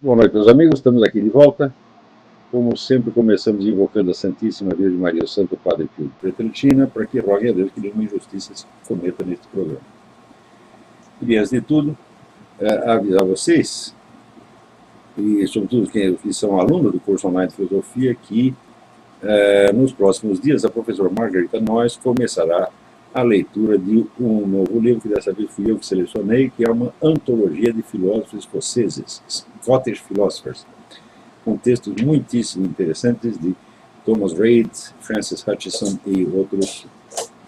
Boa noite, meus amigos. Estamos aqui de volta. Como sempre, começamos invocando a Santíssima Virgem Maria, o Santo Padre Pio de Pietrelcina, para que rogue a Deus que nenhuma injustiça se cometa neste programa. E, antes de tudo, avisar vocês, e sobretudo que são alunos do curso online de filosofia, que nos próximos dias a professora Margarita Noyes começará a leitura de um novo livro, que dessa vez fui eu que selecionei, que é uma antologia de filósofos escoceses, Scottish Philosophers, com textos muitíssimo interessantes de Thomas Reid, Francis Hutcheson e outros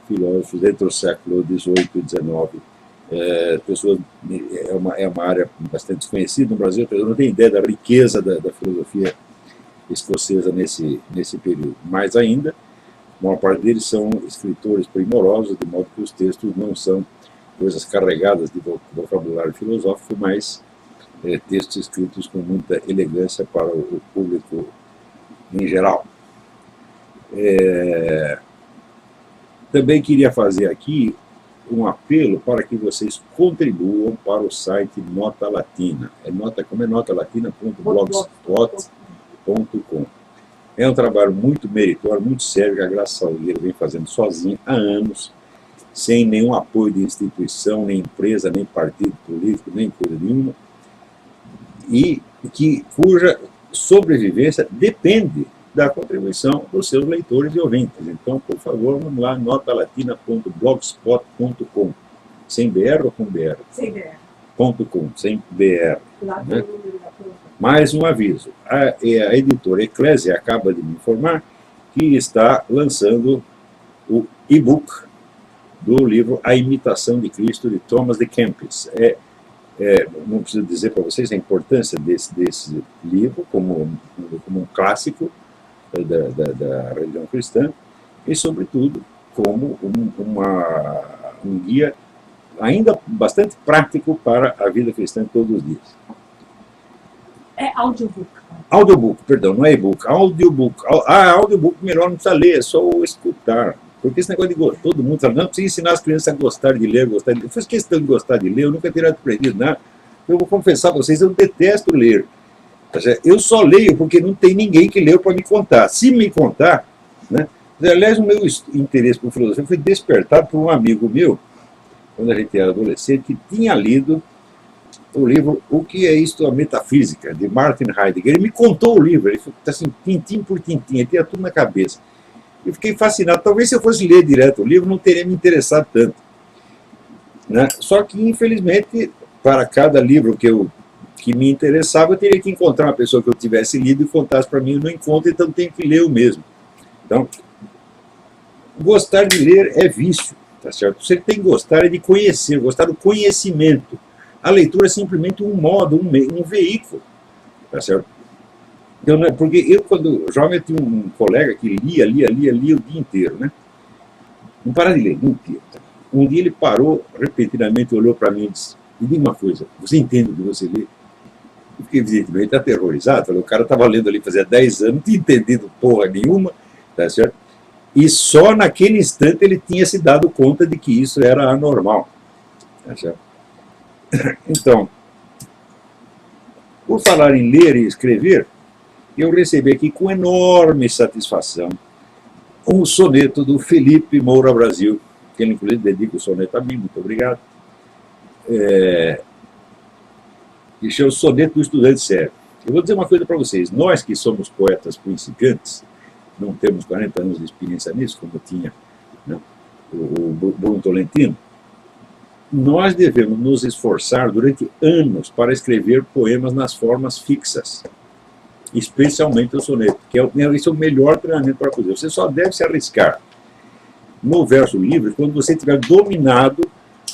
filósofos entre o século XVIII e XIX. É uma área bastante desconhecida no Brasil, eu não tenho ideia da riqueza da filosofia escocesa nesse período. Mais ainda, a maior parte deles são escritores primorosos, de modo que os textos não são coisas carregadas de vocabulário filosófico, mas textos escritos com muita elegância para o público em geral. Também queria fazer aqui um apelo para que vocês contribuam para o site Nota Latina. Como é notalatina.blogspot.com. É um trabalho muito meritório, muito sério, que a Graça Salgueiro vem fazendo sozinha há anos, sem nenhum apoio de instituição, nem empresa, nem partido político, nem coisa nenhuma, e cuja sobrevivência depende da contribuição dos seus leitores e ouvintes. Então, por favor, vamos lá, notalatina.blogspot.com. Sem BR ou com BR? Sem BR. .com, sem BR. Lá né? tem o número da conta. Mais um aviso, a editora Eclésia acaba de me informar que está lançando o e-book do livro A Imitação de Cristo, de Thomas de Kempis. Não preciso dizer para vocês a importância desse livro como um clássico da religião cristã e, sobretudo, como um guia ainda bastante prático para a vida cristã todos os dias. É audiobook. Audiobook, perdão, não é e-book, audiobook. Audiobook melhor não precisa ler, é só escutar. Porque esse negócio de todo mundo fala, não, precisa ensinar as crianças a gostar de ler, Eu fiz questão de gostar de ler, eu nunca teria aprendido nada. Eu vou confessar para vocês, eu detesto ler. Eu só leio porque não tem ninguém que leu para me contar. Se me contar, né? Aliás, o meu interesse por filosofia foi despertado por um amigo meu, quando a gente era adolescente, que tinha lido o livro O que é isto, a Metafísica, de Martin Heidegger. Ele me contou o livro, ele falou assim, tintim por tintim, ele tinha tudo na cabeça. Eu fiquei fascinado. Talvez se eu fosse ler direto o livro, não teria me interessado tanto. Né? Só que, infelizmente, para cada livro que me interessava, eu teria que encontrar uma pessoa que eu tivesse lido e contasse para mim. Eu não encontro, então tenho que ler o mesmo. Então, gostar de ler é vício, tá certo? Você tem que gostar de conhecer, gostar do conhecimento. A leitura é simplesmente um modo, um veículo, tá certo? Então, porque eu, quando jovem, eu tinha um colega que lia o dia inteiro, né? Não para de ler, o dia inteiro. Um dia ele parou, repentinamente olhou para mim e disse, me diga uma coisa, você entende o que você lê? Eu fiquei, evidentemente, aterrorizado. Falei, o cara estava lendo ali fazia 10 anos, não tinha entendido porra nenhuma, tá certo? E só naquele instante ele tinha se dado conta de que isso era anormal, tá certo? Então, por falar em ler e escrever, eu recebi aqui com enorme satisfação um soneto do Felipe Moura Brasil, que ele inclusive dedica o soneto a mim, muito obrigado, que chama o Soneto do Estudante Sério. Eu vou dizer uma coisa para vocês, nós que somos poetas principiantes, não temos 40 anos de experiência nisso, como tinha, né, o Bruno Tolentino, nós devemos nos esforçar durante anos para escrever poemas nas formas fixas, especialmente o soneto, que esse é o melhor treinamento para fazer. Você só deve se arriscar no verso livre quando você tiver dominado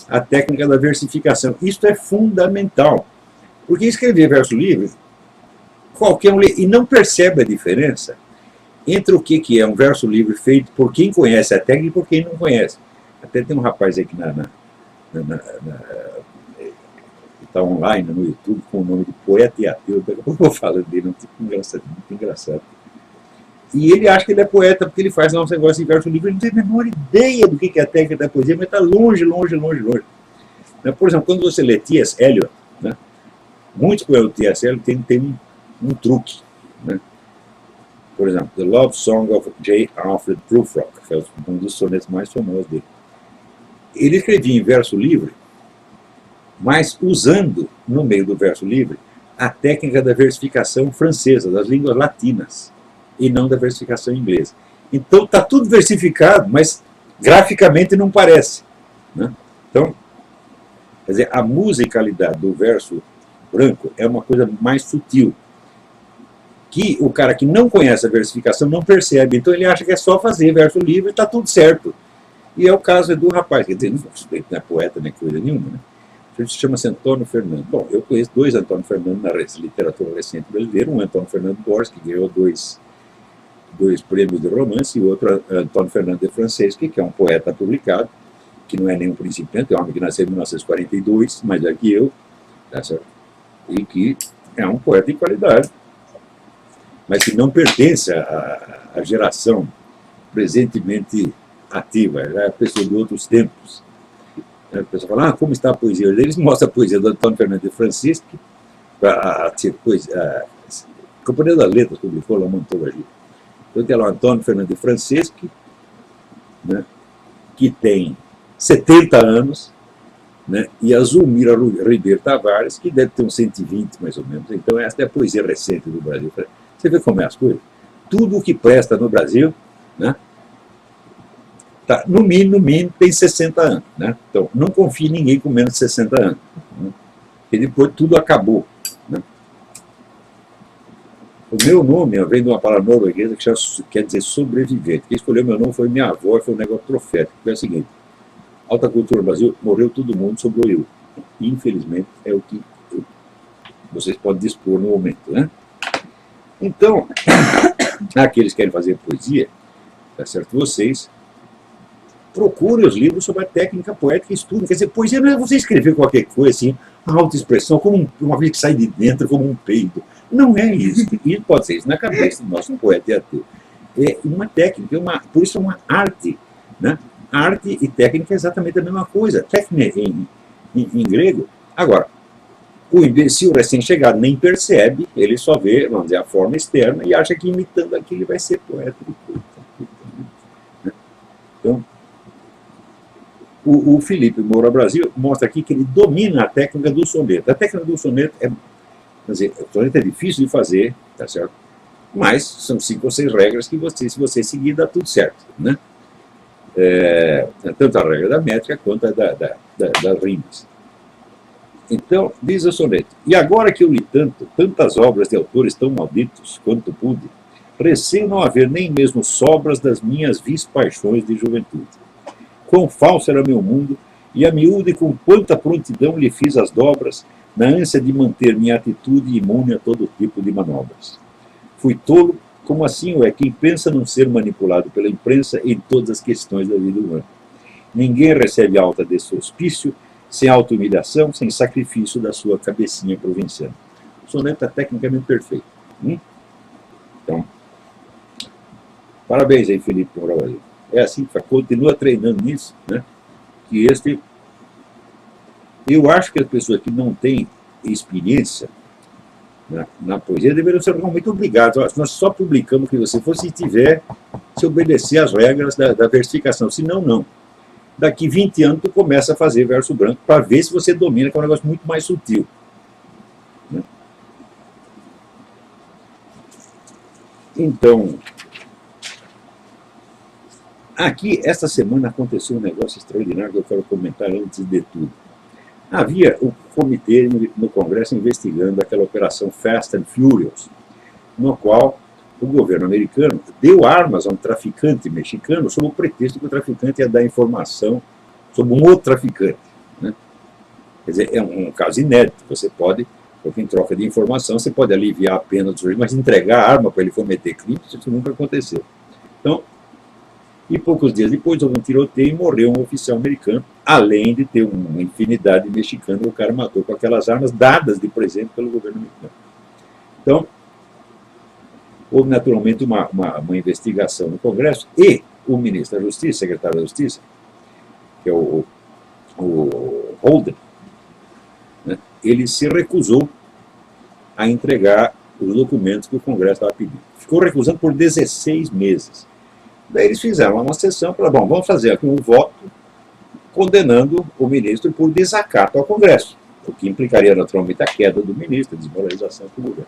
a técnica da versificação. Isso é fundamental, porque escrever verso livre, qualquer um lê e não percebe a diferença entre o que é um verso livre feito por quem conhece a técnica e por quem não conhece. Até tem um rapaz aqui está online no YouTube com o nome de Poeta e Ateu, daqui a pouco eu vou falando dele, muito engraçado. E ele acha que ele é poeta porque ele faz lá um negócio de verso livre, ele não tem a menor ideia do que é a técnica da poesia, mas está longe. Por exemplo, quando você lê T.S. Eliot, né, Muitos poemas do TSL tem um truque, né? Por exemplo, The Love Song of J. Alfred Prufrock, que é um dos sonetos mais famosos dele. Ele escrevia em verso livre, mas usando, no meio do verso livre, a técnica da versificação francesa, das línguas latinas, e não da versificação inglesa. Então está tudo versificado, mas graficamente não parece, né? Então, quer dizer, a musicalidade do verso branco é uma coisa mais sutil, que o cara que não conhece a versificação não percebe. Então ele acha que é só fazer verso livre e está tudo certo. E é o caso do rapaz, quer dizer, não é poeta nem coisa nenhuma, né? Ele chama-se Antônio Fernando. Bom, eu conheço dois Antônio Fernando na literatura recente brasileira, um Antônio Fernando Borges, que ganhou dois prêmios de romance, e outro Antônio Fernando de Franceschi, que é um poeta publicado, que não é nenhum principiante, é um homem que nasceu em 1942, mais velho que eu, tá certo? E que é um poeta de qualidade, mas que não pertence à geração presentemente ativa, ela é a pessoa de outros tempos. A pessoa fala, como está a poesia? Eles mostram a poesia do Antônio Fernando de Franceschi, a Companhia das Letras publicou lá uma antologia. Então tem lá o Antônio Fernando de Franceschi, né, que tem 70 anos, né, e a Zulmira Ribeiro Tavares, que deve ter uns 120 mais ou menos. Então essa é a poesia recente do Brasil. Você vê como é as coisas? Tudo o que presta no Brasil, né, tá, no mínimo, tem 60 anos. Né? Então, não confie em ninguém com menos de 60 anos. Né? Porque depois tudo acabou. Né? O meu nome vem de uma palavra norueguesa que quer dizer sobrevivente. Quem escolheu meu nome foi minha avó, foi um negócio profético. Foi o seguinte, alta cultura no Brasil, morreu todo mundo, sobrou eu. Infelizmente, é o que vocês podem dispor no momento. Né? Então, aqueles que querem fazer poesia, tá certo? Vocês procurem os livros sobre a técnica poética e estudem. Quer dizer, poesia não é você escrever qualquer coisa assim, uma autoexpressão, como uma coisa que sai de dentro, como um peido. Não é isso. Isso pode ser isso na cabeça do nosso poeta e ateu. É uma técnica, por isso é uma arte. Né? Arte e técnica é exatamente a mesma coisa. Técnica em grego. Agora, o imbecil recém-chegado nem percebe, ele só vê, vamos dizer, a forma externa e acha que imitando aquilo ele vai ser poeta. Então, o Felipe Moura Brasil mostra aqui que ele domina a técnica do soneto. A técnica do soneto quer dizer, o soneto é difícil de fazer, tá certo? Mas são 5 ou 6 regras que se você seguir, dá tudo certo. Né? Tanto a regra da métrica quanto a das rimas. Então, diz o soneto, e agora que eu li tantas obras de autores tão malditos quanto pude, receio não haver nem mesmo sobras das minhas vis paixões de juventude. Quão falso era meu mundo, e a miúde com quanta prontidão lhe fiz as dobras, na ânsia de manter minha atitude imune a todo tipo de manobras. Fui tolo, como assim é quem pensa não ser manipulado pela imprensa em todas as questões da vida humana. Ninguém recebe alta desse hospício, sem auto-humilhação, sem sacrifício da sua cabecinha provinciana. O soneto é tecnicamente perfeito. Então, parabéns aí, Felipe Moura. É assim que continua treinando nisso, né? Que eu acho que as pessoas que não têm experiência na poesia deveriam ser realmente obrigadas. Nós só publicamos o que você for se obedecer às regras da versificação, senão não. Daqui 20 anos tu começa a fazer verso branco para ver se você domina, que é um negócio muito mais sutil. Né? Então, aqui, esta semana, aconteceu um negócio extraordinário que eu quero comentar antes de tudo. Havia um comitê no Congresso investigando aquela operação Fast and Furious, no qual o governo americano deu armas a um traficante mexicano sob o pretexto que o traficante ia dar informação sobre um outro traficante. Né? Quer dizer, é um caso inédito. Você pode, porque em troca de informação, você pode aliviar a pena do sujeito, mas entregar a arma para ele cometer crime, isso nunca aconteceu. Então, e poucos dias depois houve um tiroteio e morreu um oficial americano, além de ter uma infinidade de mexicanos que o cara matou com aquelas armas dadas de presente pelo governo americano. Então, houve naturalmente uma investigação no Congresso e o ministro da Justiça, secretário da Justiça, que é o Holden, né, ele se recusou a entregar os documentos que o Congresso estava pedindo. Ficou recusando por 16 meses. Daí eles fizeram uma sessão para, bom, vamos fazer aqui um voto condenando o ministro por desacato ao Congresso, o que implicaria naturalmente a queda do ministro, a desmoralização do governo.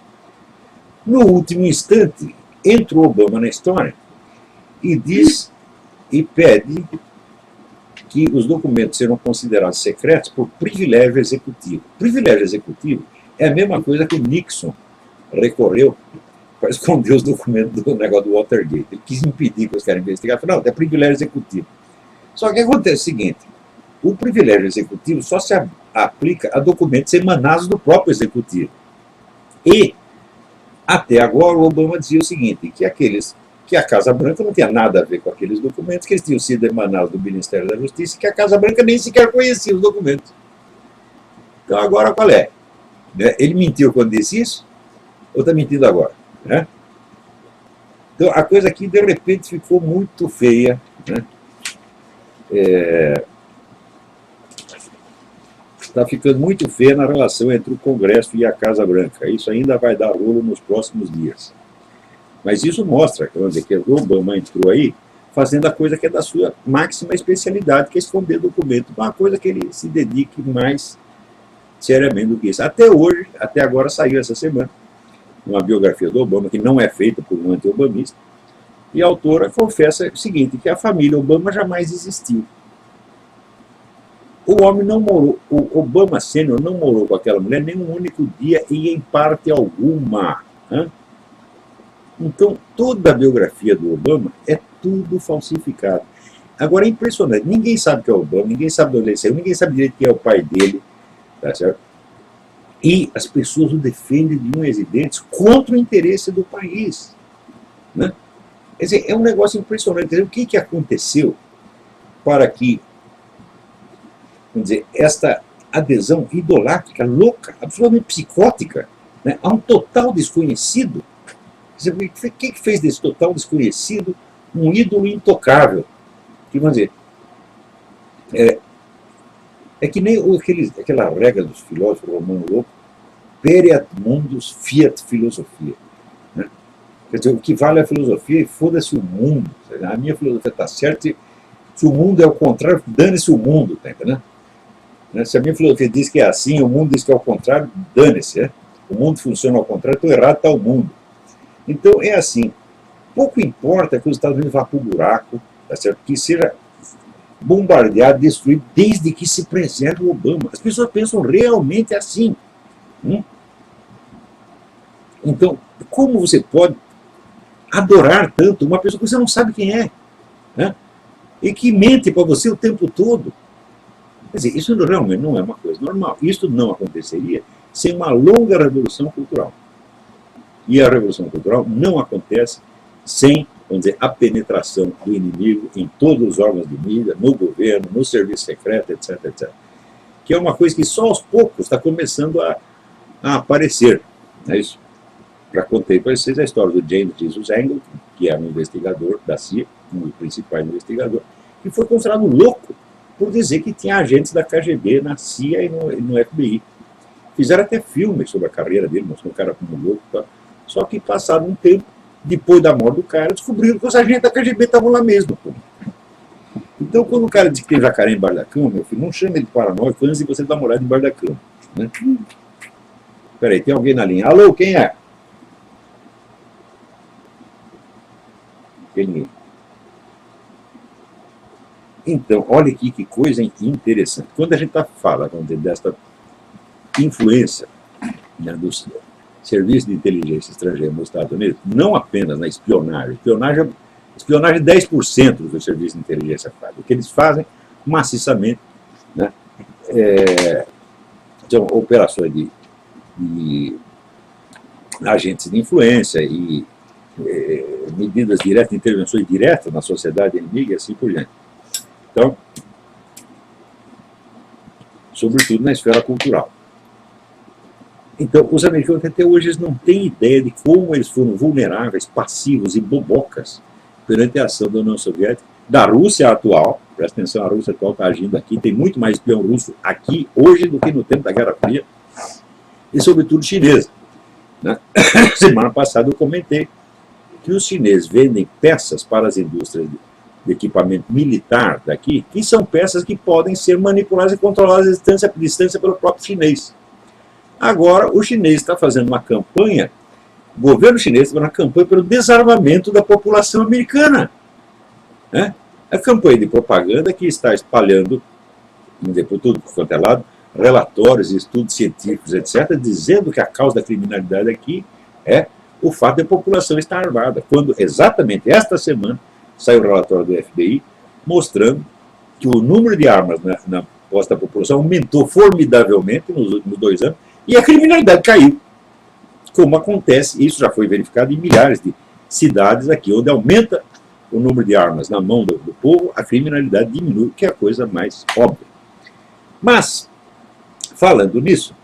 No último instante, entra o Obama na história e diz e pede que os documentos serão considerados secretos por privilégio executivo. Privilégio executivo é a mesma coisa que o Nixon recorreu para esconder os documentos do negócio do Watergate. Ele quis impedir que os caras investigassem. Não, é privilégio executivo. Só que acontece o seguinte, o privilégio executivo só se aplica a documentos emanados do próprio executivo. E, até agora, o Obama dizia o seguinte, que a Casa Branca não tinha nada a ver com aqueles documentos, que eles tinham sido emanados do Ministério da Justiça e que a Casa Branca nem sequer conhecia os documentos. Então, agora qual é? Ele mentiu quando disse isso? Ou está mentindo agora? Né? Então, a coisa aqui, de repente, ficou muito feia. Né? Está ficando muito feia na relação entre o Congresso e a Casa Branca. Isso ainda vai dar rolo nos próximos dias. Mas isso mostra, vamos dizer, que o Obama entrou aí fazendo a coisa que é da sua máxima especialidade, que é esconder documento, uma coisa que ele se dedique mais seriamente do que isso. Até hoje, até agora saiu essa semana, uma biografia do Obama, que não é feita por um anti-obamista, e a autora confessa o seguinte, que a família Obama jamais existiu. O homem não morou, o Obama Sênior não morou com aquela mulher nem um único dia e em parte alguma. Né? Então, toda a biografia do Obama é tudo falsificado. Agora, é impressionante, ninguém sabe que é o Obama, ninguém sabe de onde ele saiu, ninguém sabe direito quem é o pai dele, tá certo? E as pessoas o defendem de unhas e dentes contra o interesse do país. Né? Quer dizer, é um negócio impressionante. O que aconteceu para que, vamos dizer, esta adesão idolátrica, louca, absolutamente psicótica, né, a um total desconhecido? Quer dizer, o que fez desse total desconhecido um ídolo intocável? Que, vamos dizer, é que nem aquela regra dos filósofos romanos loucos, pereat mundus fiat filosofia. Né? Quer dizer, o que vale é a filosofia e foda-se o mundo. A minha filosofia está certa, se o mundo é o contrário, dane-se o mundo, tá entendendo? Se a minha filosofia diz que é assim, o mundo diz que é o contrário, dane-se. Né? O mundo funciona ao contrário, estou errado, está o mundo. Então, é assim, pouco importa que os Estados Unidos vá para o buraco, tá certo? Que seja bombardeado, destruído, desde que se preserve o Obama. As pessoas pensam realmente assim. Então, como você pode adorar tanto uma pessoa que você não sabe quem é? Né? E que mente para você o tempo todo? Quer dizer, isso realmente não é uma coisa normal. Isso não aconteceria sem uma longa revolução cultural. E a revolução cultural não acontece sem, vamos dizer, a penetração do inimigo em todos os órgãos de mídia, no governo, no serviço secreto, etc, etc. Que é uma coisa que só aos poucos está começando a aparecer. Não é isso? Já contei para vocês a história do James Jesus Angleton, que é um investigador da CIA, um dos principais investigadores, que foi considerado louco por dizer que tinha agentes da KGB na CIA e no FBI. Fizeram até filmes sobre a carreira dele, mostrando o cara como louco. Tá? Só que, passado um tempo, depois da morte do cara, descobriram que os agentes da KGB estavam lá mesmo. Pô. Então, quando o cara diz que tem jacaré embaixo da cama, meu filho, não chame ele de paranoico antes de você dar uma olhada embaixo da cama. Né? Peraí, tem alguém na linha. Alô, quem é? Ninguém. Então, olha aqui que coisa interessante. Quando a gente fala desta influência, né, dos serviços de inteligência estrangeira nos Estados Unidos, não apenas na espionagem. Espionagem 10% do serviço de inteligência faz. O que eles fazem maciçamente, né, são operações de agentes de influência e medidas diretas, intervenções diretas na sociedade inimiga e assim por diante. Então, sobretudo na esfera cultural. Então, os americanos até hoje eles não têm ideia de como eles foram vulneráveis, passivos e bobocas perante a ação da União Soviética, da Rússia atual. Presta atenção, a Rússia atual está agindo aqui, tem muito mais espião russo aqui hoje do que no tempo da Guerra Fria, e sobretudo chinesa. né? Semana passada eu comentei que os chineses vendem peças para as indústrias de equipamento militar daqui, que são peças que podem ser manipuladas e controladas à distância pelo próprio chinês. Agora, o chinês está fazendo uma campanha, o governo chinês está fazendo uma campanha pelo desarmamento da população americana, né? A campanha de propaganda que está espalhando, por tudo quanto é lado, relatórios, estudos científicos, etc., dizendo que a causa da criminalidade aqui é o fato de a população estar armada, quando exatamente esta semana saiu o relatório do FBI mostrando que o número de armas na posse da população aumentou formidavelmente nos últimos 2 anos e a criminalidade caiu, como acontece, isso já foi verificado em milhares de cidades aqui, onde aumenta o número de armas na mão do povo, a criminalidade diminui, que é a coisa mais óbvia. Mas, falando nisso,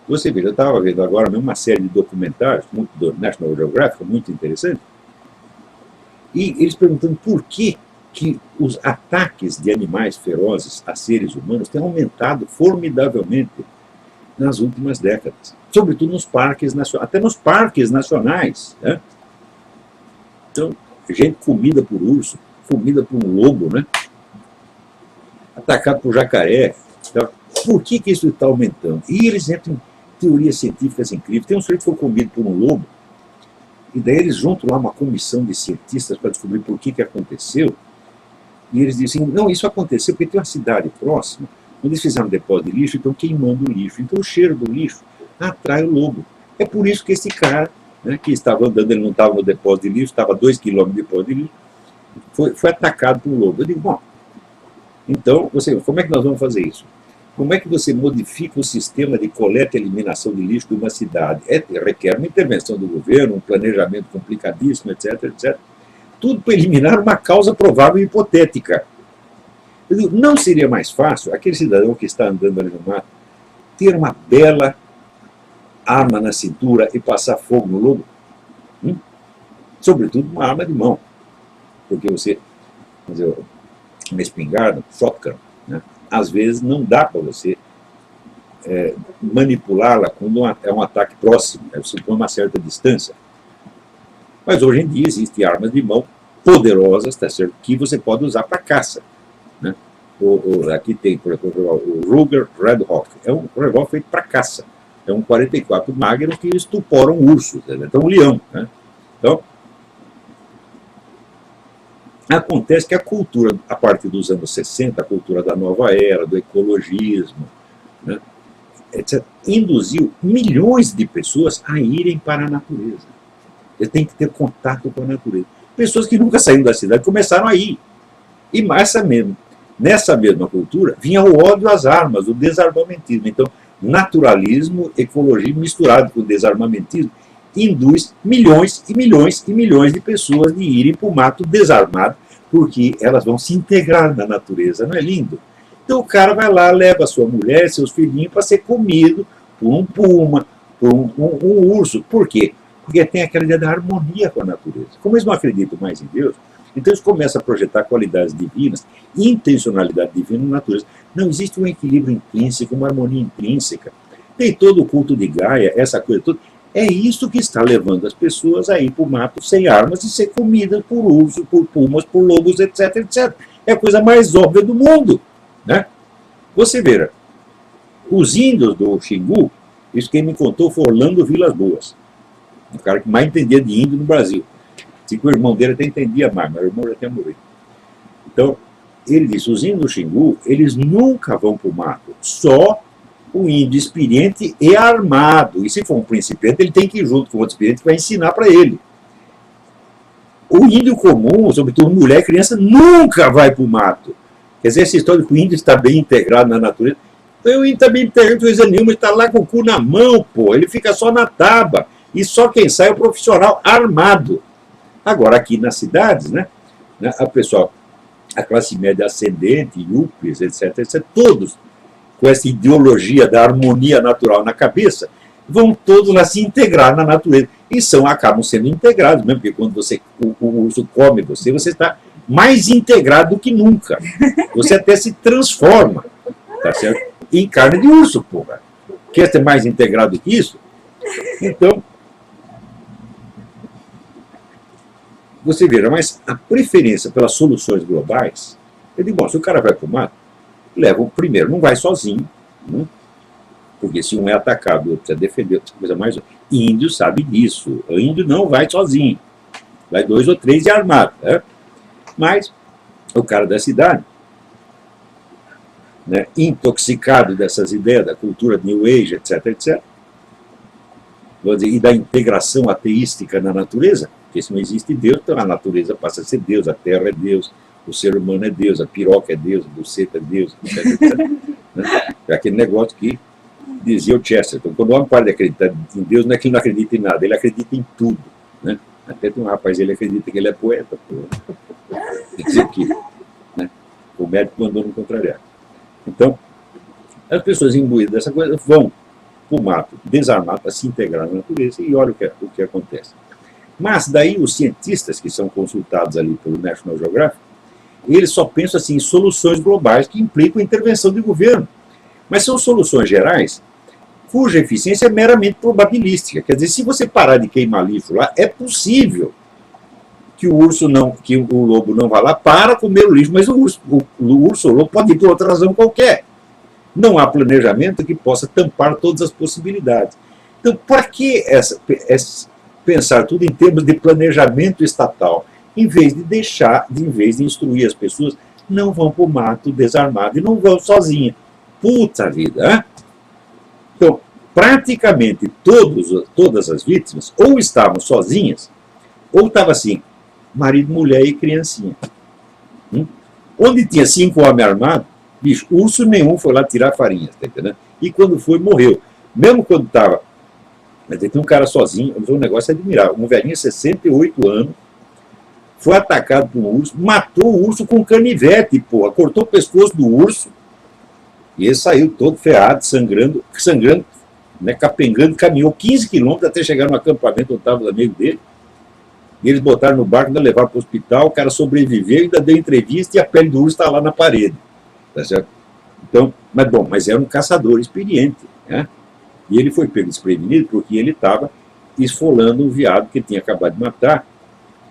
você veja, eu estava vendo agora mesmo uma série de documentários do National Geographic, muito interessante, e eles perguntando por que os ataques de animais ferozes a seres humanos têm aumentado formidavelmente nas últimas décadas, sobretudo nos parques nacionais, até nos parques nacionais, né? Então, gente comida por urso, comida por um lobo, né? Atacado por jacaré. Então, por que isso está aumentando? E eles entram em teorias científicas incríveis. Tem um sujeito que foi comido por um lobo, e daí eles juntam lá uma comissão de cientistas para descobrir por que aconteceu, e eles dizem, não, isso aconteceu porque tem uma cidade próxima, onde eles fizeram um depósito de lixo e estão queimando o lixo. Então o cheiro do lixo atrai o lobo. É por isso que esse cara, né, que estava andando, ele não estava no depósito de lixo, estava a 2 quilômetros do depósito de lixo, foi atacado por um lobo. Eu digo, bom, então, como é que nós vamos fazer isso? Como é que você modifica o sistema de coleta e eliminação de lixo de uma cidade? Requer uma intervenção do governo, um planejamento complicadíssimo, etc, etc. Tudo para eliminar uma causa provável e hipotética. Eu digo, não seria mais fácil aquele cidadão que está andando ali no mato ter uma bela arma na cintura e passar fogo no lobo? Sobretudo uma arma de mão. Porque uma espingarda, shotgun, né? Às vezes não dá para você manipulá-la quando é um ataque próximo, né? Você põe uma certa distância. Mas hoje em dia existem armas de mão poderosas, tá certo? Que você pode usar para caça, né? Aqui tem, por exemplo, o Ruger Red Hawk. É um revólver feito para caça. É um 44 Magnum que estuporam ursos, né? Então um leão, né? Então, acontece que a cultura, a partir dos anos 60, a cultura da nova era, do ecologismo, né, etc., induziu milhões de pessoas a irem para a natureza. Eles têm que ter contato com a natureza. Pessoas que nunca saíram da cidade começaram a ir. E nessa mesma cultura vinha o ódio às armas, o desarmamentismo. Então, naturalismo, ecologismo misturado com desarmamentismo induz milhões e milhões e milhões de pessoas de irem para o mato desarmado, porque elas vão se integrar na natureza, não é lindo? Então o cara vai lá, leva a sua mulher, seus filhinhos para ser comido por um puma, por um urso. Por quê? Porque tem aquela ideia da harmonia com a natureza. Como eles não acreditam mais em Deus, então eles começam a projetar qualidades divinas, intencionalidade divina na natureza. Não existe um equilíbrio intrínseco, uma harmonia intrínseca. Tem todo o culto de Gaia, essa coisa toda. É isso que está levando as pessoas a ir para o mato sem armas e ser comidas por ursos, por pumas, por lobos, etc, etc. É a coisa mais óbvia do mundo, né? Você veja, os índios do Xingu, isso quem me contou foi Orlando Vilas Boas, o cara que mais entendia de índio no Brasil. Assim que o irmão dele até entendia mais, mas o irmão já tinha morrido. Então, ele disse, os índios do Xingu, eles nunca vão para o mato, só o índio experiente e armado. E se for um principiante, ele tem que ir junto com outro experiente que vai ensinar para ele. O índio comum, sobretudo mulher e criança, nunca vai para o mato. Quer dizer, essa história de que o índio está bem integrado na natureza. O índio está bem integrado, coisa nenhuma, ele está lá com o cu na mão, pô. Ele fica só na taba. E só quem sai é o profissional armado. Agora, aqui nas cidades, né, a classe média ascendente, yuppies, etc., etc., todos com essa ideologia da harmonia natural na cabeça, vão todos lá se integrar na natureza. E acabam sendo integrados mesmo, porque quando o urso come você está mais integrado do que nunca. Você até se transforma, tá certo? Em carne de urso, porra. Quer ser mais integrado que isso? Então, você veja, mas a preferência pelas soluções globais, eu digo, bom, se o cara vai para o mato, leva o primeiro, não vai sozinho, né? Porque se um é atacado, o outro precisa defender, coisa mais. Índio sabe disso. O índio não vai sozinho. Vai 2 ou 3 e armado. Né? Mas o cara da cidade, né, intoxicado dessas ideias da cultura New Age, etc., etc., e da integração ateística na natureza, porque se não existe Deus, então a natureza passa a ser Deus, a terra é Deus, o ser humano é Deus, a piroca é Deus, a buceta é Deus, etc., etc., né? É aquele negócio que dizia o Chesterton, quando o homem para de acreditar em Deus, não é que ele não acredita em nada, ele acredita em tudo. Né? Até tem um rapaz, ele acredita que ele é poeta. Quer dizer que, né, o médico mandou no contrariar. Então, as pessoas imbuídas dessa coisa vão para o mato, desarmar para se integrar na natureza e olha o que acontece. Mas daí os cientistas que são consultados ali pelo National Geographic, eles só pensam assim, em soluções globais que implicam intervenção do governo. Mas são soluções gerais cuja eficiência é meramente probabilística. Quer dizer, se você parar de queimar lixo lá, é possível que o lobo não vá lá para comer o lixo, mas o urso ou o lobo pode ir por outra razão qualquer. Não há planejamento que possa tampar todas as possibilidades. Então, para que pensar tudo em termos de planejamento estatal, em vez de instruir as pessoas, não vão para o mato desarmado e não vão sozinhas. Puta vida, hein? Então, praticamente todas as vítimas ou estavam sozinhas, ou estava assim, marido, mulher e criancinha. Onde tinha 5 homens armados, bicho, urso nenhum foi lá tirar farinha, tá entendendo? E quando foi, morreu. Mesmo quando estava, tem um cara sozinho, um negócio admirável, um velhinho de 68 anos, foi atacado por um urso, matou o urso com canivete, porra, cortou o pescoço do urso, e ele saiu todo ferrado, sangrando, né, capengando, caminhou 15 quilômetros até chegar no acampamento onde estavam os amigos dele. E eles botaram no barco, ainda levaram para o hospital, o cara sobreviveu, ainda deu entrevista e a pele do urso está lá na parede. Tá certo? Então, mas era um caçador experiente. Né? E ele foi pego desprevenido porque ele estava esfolando um veado que ele tinha acabado de matar.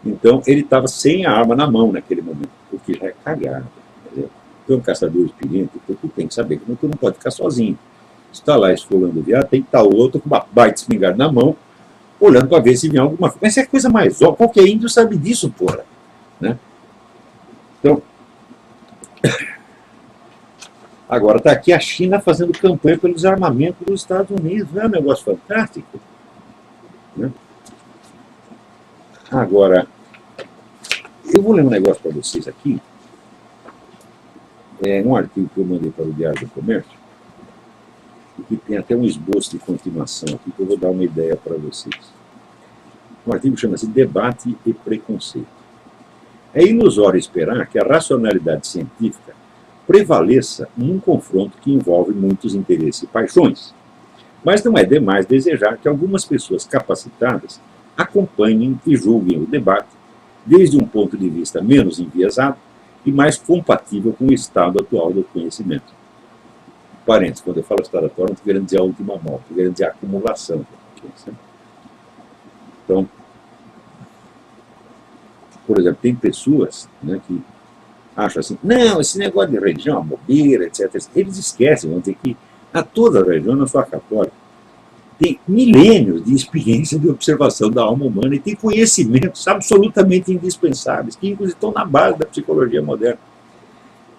Então, ele estava sem a arma na mão naquele momento, porque já é cagado. Tu é um caçador experiente, então tu tem que saber que tu não pode ficar sozinho. Se está lá esfolando o veado, tem que estar o outro com uma baita espingarda na mão, olhando para ver se vem alguma coisa. Mas é coisa mais óbvia, qualquer índio sabe disso, porra. Né? Então, agora está aqui a China fazendo campanha pelo desarmamento dos Estados Unidos. Não é um negócio fantástico? Né? Agora, eu vou ler um negócio para vocês aqui. É um artigo que eu mandei para o Diário do Comércio, e que tem até um esboço de continuação aqui, que eu vou dar uma ideia para vocês. O artigo chama-se Debate e Preconceito. É ilusório esperar que a racionalidade científica prevaleça num confronto que envolve muitos interesses e paixões. Mas não é demais desejar que algumas pessoas capacitadas acompanhem e julguem o debate desde um ponto de vista menos enviesado e mais compatível com o estado atual do conhecimento. Parênteses, quando eu falo estado atual, não estou querendo dizer a última mão, estou querendo dizer a acumulação. Então, por exemplo, tem pessoas, né, que acham assim, não, esse negócio de religião é uma bobeira, etc. Eles esquecem, vão dizer que a toda a religião, não só a católica, tem milênios de experiência de observação da alma humana e tem conhecimentos absolutamente indispensáveis, que inclusive estão na base da psicologia moderna.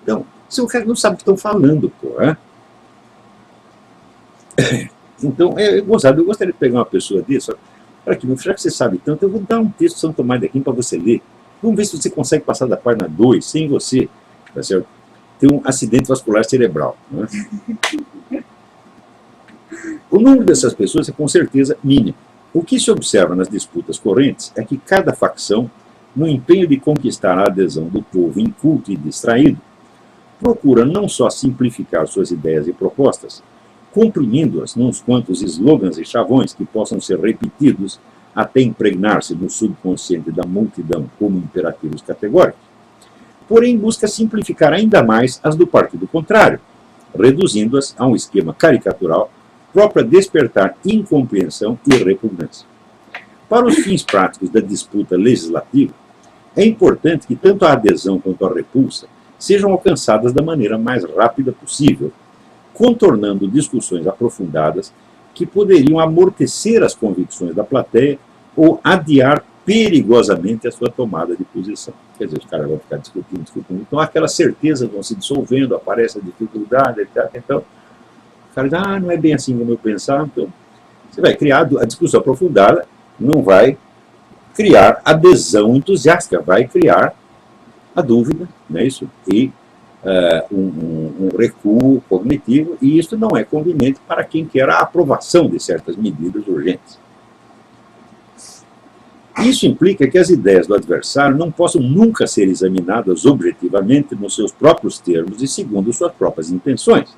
Então, se o cara não sabe o que estão falando, pô, então, eu gostaria de pegar uma pessoa dessa, para que, já que você sabe tanto, eu vou dar um texto de São Tomás de Aquino para você ler. Vamos ver se você consegue passar da página 2 sem você, tá certo? Ter um acidente vascular cerebral. Né? O número dessas pessoas é com certeza mínimo. O que se observa nas disputas correntes é que cada facção, no empenho de conquistar a adesão do povo inculto e distraído, procura não só simplificar suas ideias e propostas, comprimindo-as nos quantos slogans e chavões que possam ser repetidos até impregnar-se no subconsciente da multidão como imperativos categóricos, porém busca simplificar ainda mais as do partido contrário, reduzindo-as a um esquema caricatural próprio a despertar incompreensão e repugnância. Para os fins práticos da disputa legislativa, É importante que tanto a adesão quanto a repulsa sejam alcançadas da maneira mais rápida possível, contornando discussões aprofundadas que poderiam amortecer as convicções da plateia ou adiar perigosamente a sua tomada de posição. Quer dizer, os caras vão ficar discutindo. Então, aquelas certezas vão se dissolvendo, aparece a dificuldade, etc. Então, o cara diz, não é bem assim como eu pensava. Então, você vai criar a discussão aprofundada, não vai criar adesão entusiástica, vai criar a dúvida, não é isso? E um recuo cognitivo, e isso não é conveniente para quem quer a aprovação de certas medidas urgentes. Isso implica que as ideias do adversário não possam nunca ser examinadas objetivamente nos seus próprios termos e segundo suas próprias intenções,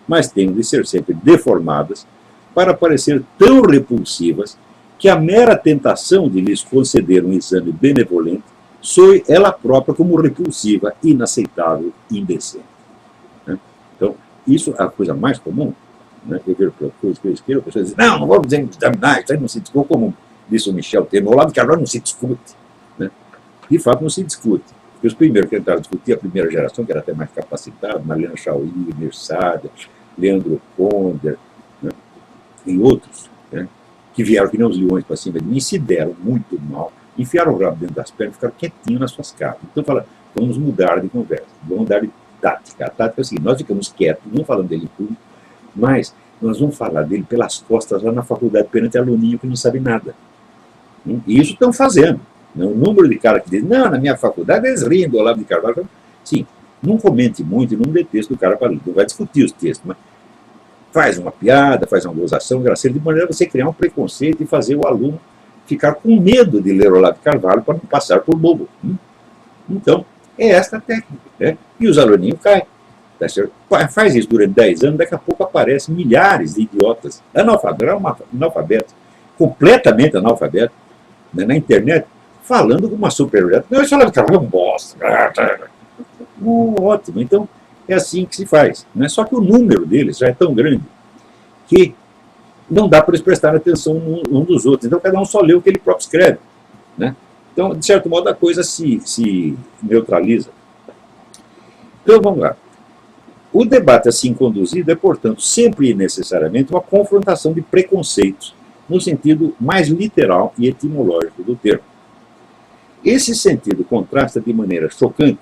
mas tenham de ser sempre deformadas para parecer tão repulsivas que a mera tentação de lhes conceder um exame benevolente soe ela própria como repulsiva, inaceitável, indecente. Então, isso é a coisa mais comum. Eu vejo coisas que eu escrevo, a pessoa diz, não vamos examinar, isso aí não se discute, como disse o Michel Temer, o Olavo de Carvalho não se discute. De fato, não se discute. Porque os primeiros que tentaram discutir, a primeira geração, que era até mais capacitada, Mariana Chauí, Mersada, Leandro Ponder, e outros, que vieram que nem os leões para cima de mim, se deram muito mal, enfiaram o rabo dentro das pernas e ficaram quietinhos nas suas casas. Então, fala, vamos mudar de conversa, vamos mudar de tática. A tática é o seguinte, nós ficamos quietos, não falando dele em público, mas nós vamos falar dele pelas costas lá na faculdade, perante aluninho que não sabe nada. E isso estão fazendo. O número de caras que dizem, não, na minha faculdade eles riem do Olavo de Carvalho. Sim, não comente muito e não dê texto do cara para ler, não vai discutir os textos, mas faz uma piada, faz uma gozação graceira, de maneira a você criar um preconceito e fazer o aluno ficar com medo de ler Olavo de Carvalho para não passar por bobo. Então, é esta a técnica. E os aluninhos caem. Tá certo? Faz isso durante 10 anos, daqui a pouco aparecem milhares de idiotas analfabetos, completamente analfabetos, na internet, falando com uma superioridade. Não, esse Olavo de Carvalho é um bosta. Ótimo. Então, é assim que se faz. Só que o número deles já é tão grande que não dá para eles prestarem atenção um dos outros. Então, cada um só lê o que ele próprio escreve. Então, de certo modo, a coisa se neutraliza. Então, vamos lá. O debate assim conduzido é, portanto, sempre e necessariamente uma confrontação de preconceitos, no sentido mais literal e etimológico do termo. Esse sentido contrasta de maneira chocante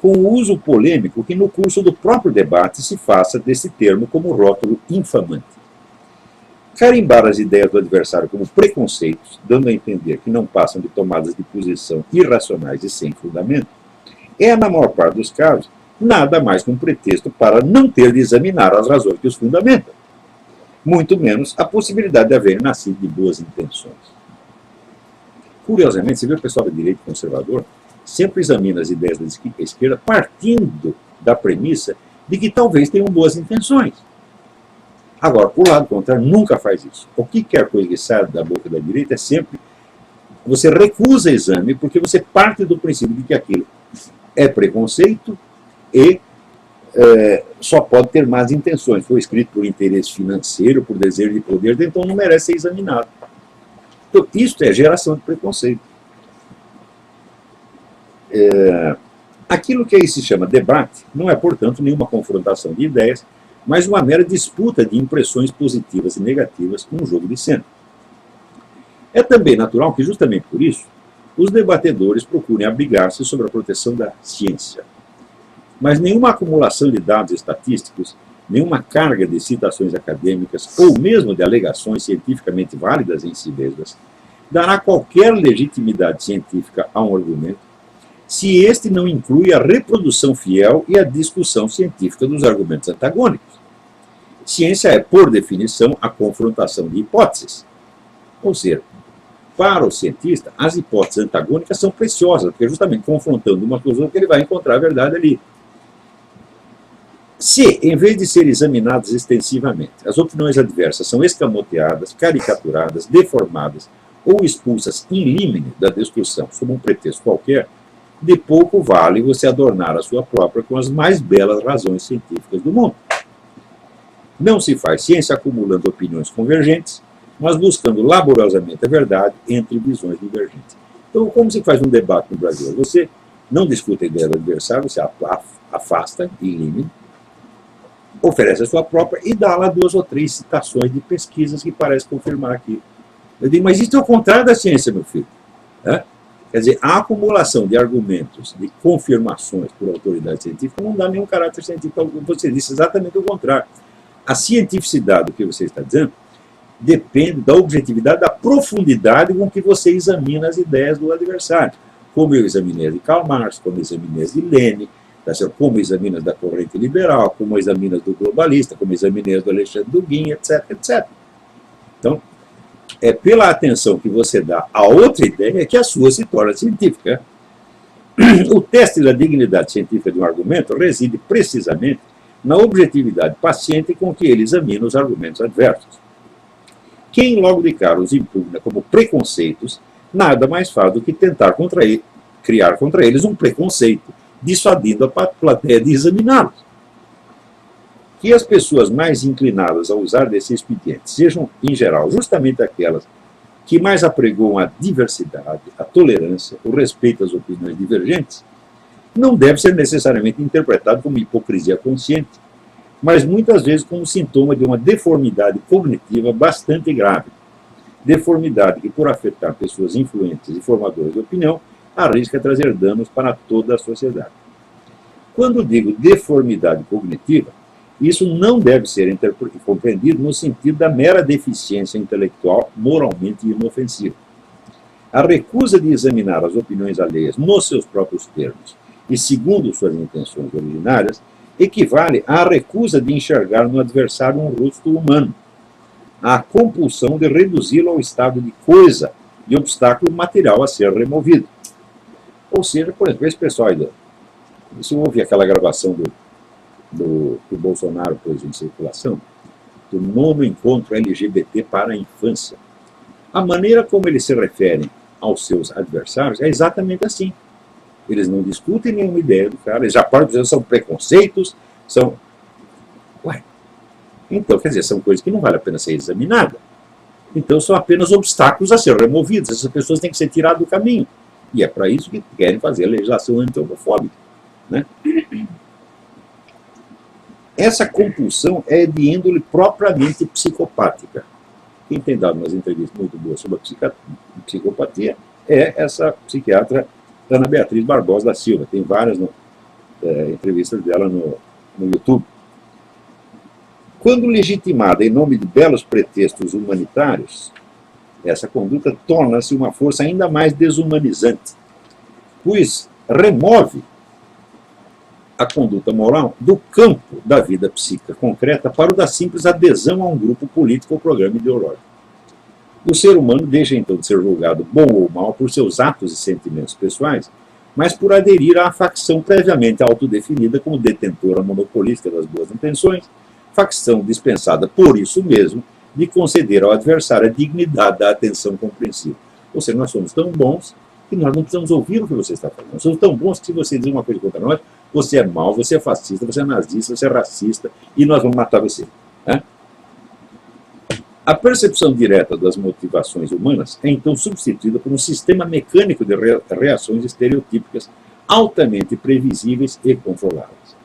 com o uso polêmico que no curso do próprio debate se faça desse termo como rótulo infamante. Carimbar as ideias do adversário como preconceitos, dando a entender que não passam de tomadas de posição irracionais e sem fundamento, é, na maior parte dos casos, nada mais que um pretexto para não ter de examinar as razões que os fundamentam, muito menos a possibilidade de haver nascido de boas intenções. Curiosamente, você vê o pessoal da direita conservador sempre examina as ideias da esquerda partindo da premissa de que talvez tenham boas intenções. Agora, o lado contrário nunca faz isso. O que quer coisa que sai da boca da direita é sempre você recusa exame porque você parte do princípio de que aquilo é preconceito e só pode ter más intenções. Foi escrito por interesse financeiro, por desejo de poder, então não merece ser examinado. Então, isso é geração de preconceito. Aquilo que aí se chama debate não é, portanto, nenhuma confrontação de ideias, mas uma mera disputa de impressões positivas e negativas com um jogo de cena. É também natural que, justamente por isso, os debatedores procurem abrigar-se sobre a proteção da ciência. Mas nenhuma acumulação de dados estatísticos, nenhuma carga de citações acadêmicas ou mesmo de alegações cientificamente válidas em si mesmas dará qualquer legitimidade científica a um argumento se este não inclui a reprodução fiel e a discussão científica dos argumentos antagônicos. Ciência é, por definição, a confrontação de hipóteses. Ou seja, para o cientista, as hipóteses antagônicas são preciosas, porque justamente confrontando uma com as outras ele vai encontrar a verdade ali. Se, em vez de serem examinadas extensivamente, as opiniões adversas são escamoteadas, caricaturadas, deformadas ou expulsas in limine da discussão sob um pretexto qualquer, de pouco vale você adornar a sua própria com as mais belas razões científicas do mundo. Não se faz ciência acumulando opiniões convergentes, mas buscando laboriosamente a verdade entre visões divergentes. Então, como se faz um debate no Brasil? Você não discute a ideia do adversário, você afasta, elimina, oferece a sua própria e dá lá 2 ou 3 citações de pesquisas que parecem confirmar aquilo. Eu digo, mas isso é o contrário da ciência, meu filho. Quer dizer, a acumulação de argumentos, de confirmações por autoridade científica não dá nenhum caráter científico algum. Você disse exatamente o contrário. A cientificidade do que você está dizendo depende da objetividade, da profundidade com que você examina as ideias do adversário. Como eu examinei as de Karl Marx, como eu examinei as de Lenin, como examina as da corrente liberal, como examina as do globalista, como examinei as do Alexandre Dugin, etc, etc. Então, é pela atenção que você dá a outra ideia que a sua se torna científica. O teste da dignidade científica de um argumento reside precisamente na objetividade paciente com que ele examina os argumentos adversos. Quem logo de cara os impugna como preconceitos, nada mais faz do que tentar criar contra eles um preconceito, dissuadindo a plateia de examiná-los. Que as pessoas mais inclinadas a usar desse expediente sejam, em geral, justamente aquelas que mais apregoam a diversidade, a tolerância, o respeito às opiniões divergentes, não deve ser necessariamente interpretado como hipocrisia consciente, mas muitas vezes como sintoma de uma deformidade cognitiva bastante grave. Deformidade que, por afetar pessoas influentes e formadoras de opinião, arrisca trazer danos para toda a sociedade. Quando digo deformidade cognitiva, isso não deve ser compreendido no sentido da mera deficiência intelectual moralmente inofensiva. A recusa de examinar as opiniões alheias nos seus próprios termos e segundo suas intenções originárias equivale à recusa de enxergar no adversário um rosto humano, à compulsão de reduzi-lo ao estado de coisa, de obstáculo material a ser removido. Ou seja, por exemplo, esse pessoal aí, se ouve aquela gravação que o Bolsonaro pôs em circulação, do 9º encontro LGBT para a infância. A maneira como eles se referem aos seus adversários é exatamente assim. Eles não discutem nenhuma ideia do cara, eles já podem dizer que são preconceitos, são... Ué, então, quer dizer, são coisas que não vale a pena ser examinada. Então, são apenas obstáculos a ser removidos. Essas pessoas têm que ser tiradas do caminho. E é para isso que querem fazer a legislação anti-homofóbica, né? Essa compulsão é de índole propriamente psicopática. Quem tem dado umas entrevistas muito boas sobre a psicopatia é essa psiquiatra Ana Beatriz Barbosa da Silva. Tem várias entrevistas dela no YouTube. Quando legitimada em nome de belos pretextos humanitários, essa conduta torna-se uma força ainda mais desumanizante, pois remove a conduta moral do campo da vida psíquica concreta para o da simples adesão a um grupo político ou programa ideológico. O ser humano deixa então de ser julgado bom ou mal por seus atos e sentimentos pessoais, mas por aderir à facção previamente autodefinida como detentora monopolística das boas intenções, facção dispensada por isso mesmo de conceder ao adversário a dignidade da atenção compreensiva. Ou seja, nós somos tão bons que nós não precisamos ouvir o que você está falando. Nós somos tão bons que se você diz uma coisa contra nós, você é mau, você é fascista, você é nazista, você é racista, e nós vamos matar você. Né? A percepção direta das motivações humanas é então substituída por um sistema mecânico de reações estereotípicas altamente previsíveis e controláveis.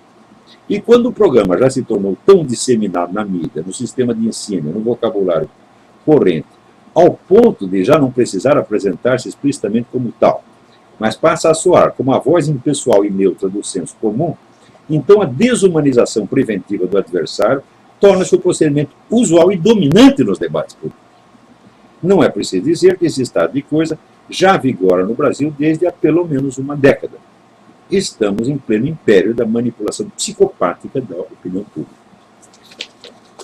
E quando o programa já se tornou tão disseminado na mídia, no sistema de ensino, no vocabulário corrente, ao ponto de já não precisar apresentar-se explicitamente como tal, mas passa a soar como a voz impessoal e neutra do senso comum, então a desumanização preventiva do adversário torna-se o procedimento usual e dominante nos debates públicos. Não é preciso dizer que esse estado de coisa já vigora no Brasil desde há pelo menos uma década. Estamos em pleno império da manipulação psicopática da opinião pública.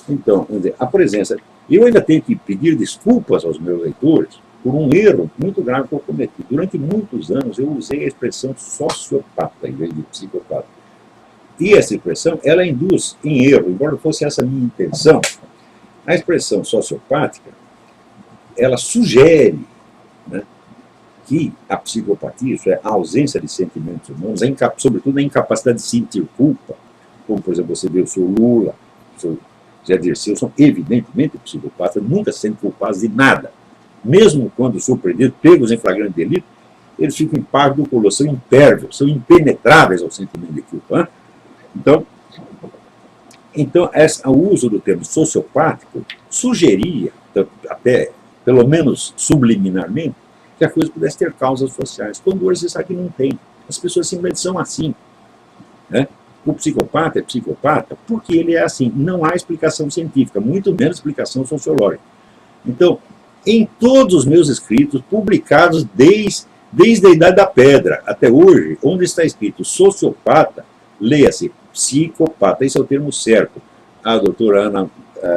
Então, vamos dizer, a presença... Eu ainda tenho que pedir desculpas aos meus leitores por um erro muito grave que eu cometi. Durante muitos anos eu usei a expressão sociopata em vez de psicopata. E essa expressão, ela induz em erro, embora fosse essa a minha intenção. A expressão sociopática, ela sugere, né, que a psicopatia, isso é, a ausência de sentimentos humanos, sobretudo a incapacidade de sentir culpa, como, por exemplo, você vê o seu Lula, o seu Zé Dirceu, são evidentemente psicopatas, nunca se sentem culpados de nada. Mesmo quando surpreendidos, pegos em flagrante delito, eles ficam impávidos, são impérvios, são impenetráveis ao sentimento de culpa. Né? Então o uso do termo sociopático sugeria, até pelo menos subliminarmente, que a coisa pudesse ter causas sociais, quando hoje você sabe que não tem. As pessoas simplesmente são assim. Né? O psicopata é psicopata porque ele é assim. Não há explicação científica, muito menos explicação sociológica. Então, em todos os meus escritos, publicados desde a Idade da Pedra até hoje, onde está escrito sociopata, leia-se psicopata. Esse é o termo certo. A doutora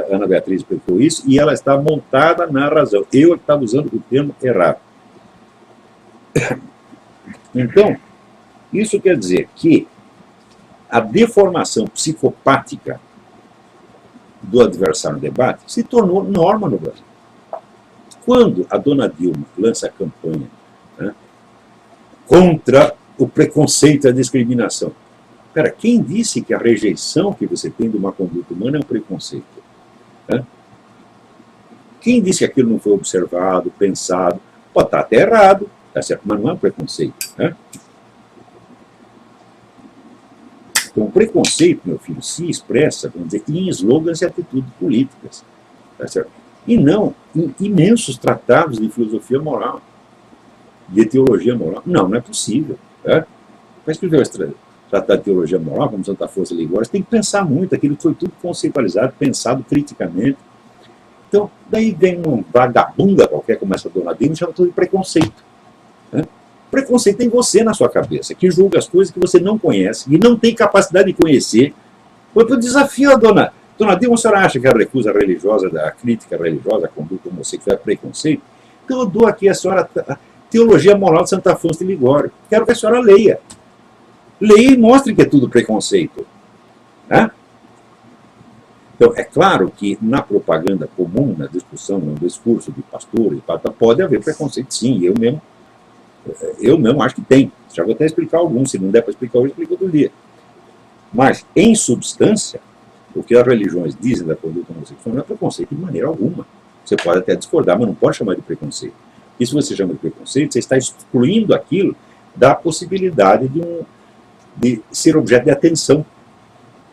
Ana Beatriz explicou isso e ela está montada na razão. Eu estava usando o termo errado. Então, isso quer dizer que a deformação psicopática do adversário no debate se tornou norma no Brasil. Quando a dona Dilma lança a campanha, né, contra o preconceito e a discriminação, quem disse que a rejeição que você tem de uma conduta humana é um preconceito? Né? Quem disse que aquilo não foi observado, pensado? Pode estar até errado, tá certo, mas não é um preconceito. Né? Então, o preconceito, meu filho, se expressa, vamos dizer, em slogans e atitudes políticas. Tá certo? E não em imensos tratados de filosofia moral, de teologia moral. Não é possível. Tá? Para escrever tratado de teologia moral, como Santa Força Ligório, tem que pensar muito, aquilo foi tudo conceitualizado, pensado criticamente. Então, daí vem uma vagabunda qualquer, como essa dona Dilma, e chama tudo de preconceito. Né? Preconceito tem você na sua cabeça, que julga as coisas que você não conhece e não tem capacidade de conhecer. Foi para o desafio a dona Dilma, a senhora acha que a recusa religiosa, a crítica religiosa, a conduta homossexual é preconceito? Então eu dou aqui a senhora a Teologia Moral de Santa Afonso de Ligório. Quero que a senhora leia. Leia e mostre que é tudo preconceito. Né? Então, é claro que na propaganda comum, na discussão, no discurso de pastores, pode haver preconceito, sim. Eu mesmo acho que tem. Já vou até explicar alguns. Se não der para explicar hoje, explico outro dia. Mas, em substância, o que as religiões dizem da conduta homossexual não é preconceito de maneira alguma. Você pode até discordar, mas não pode chamar de preconceito. E se você chama de preconceito, você está excluindo aquilo da possibilidade de ser objeto de atenção.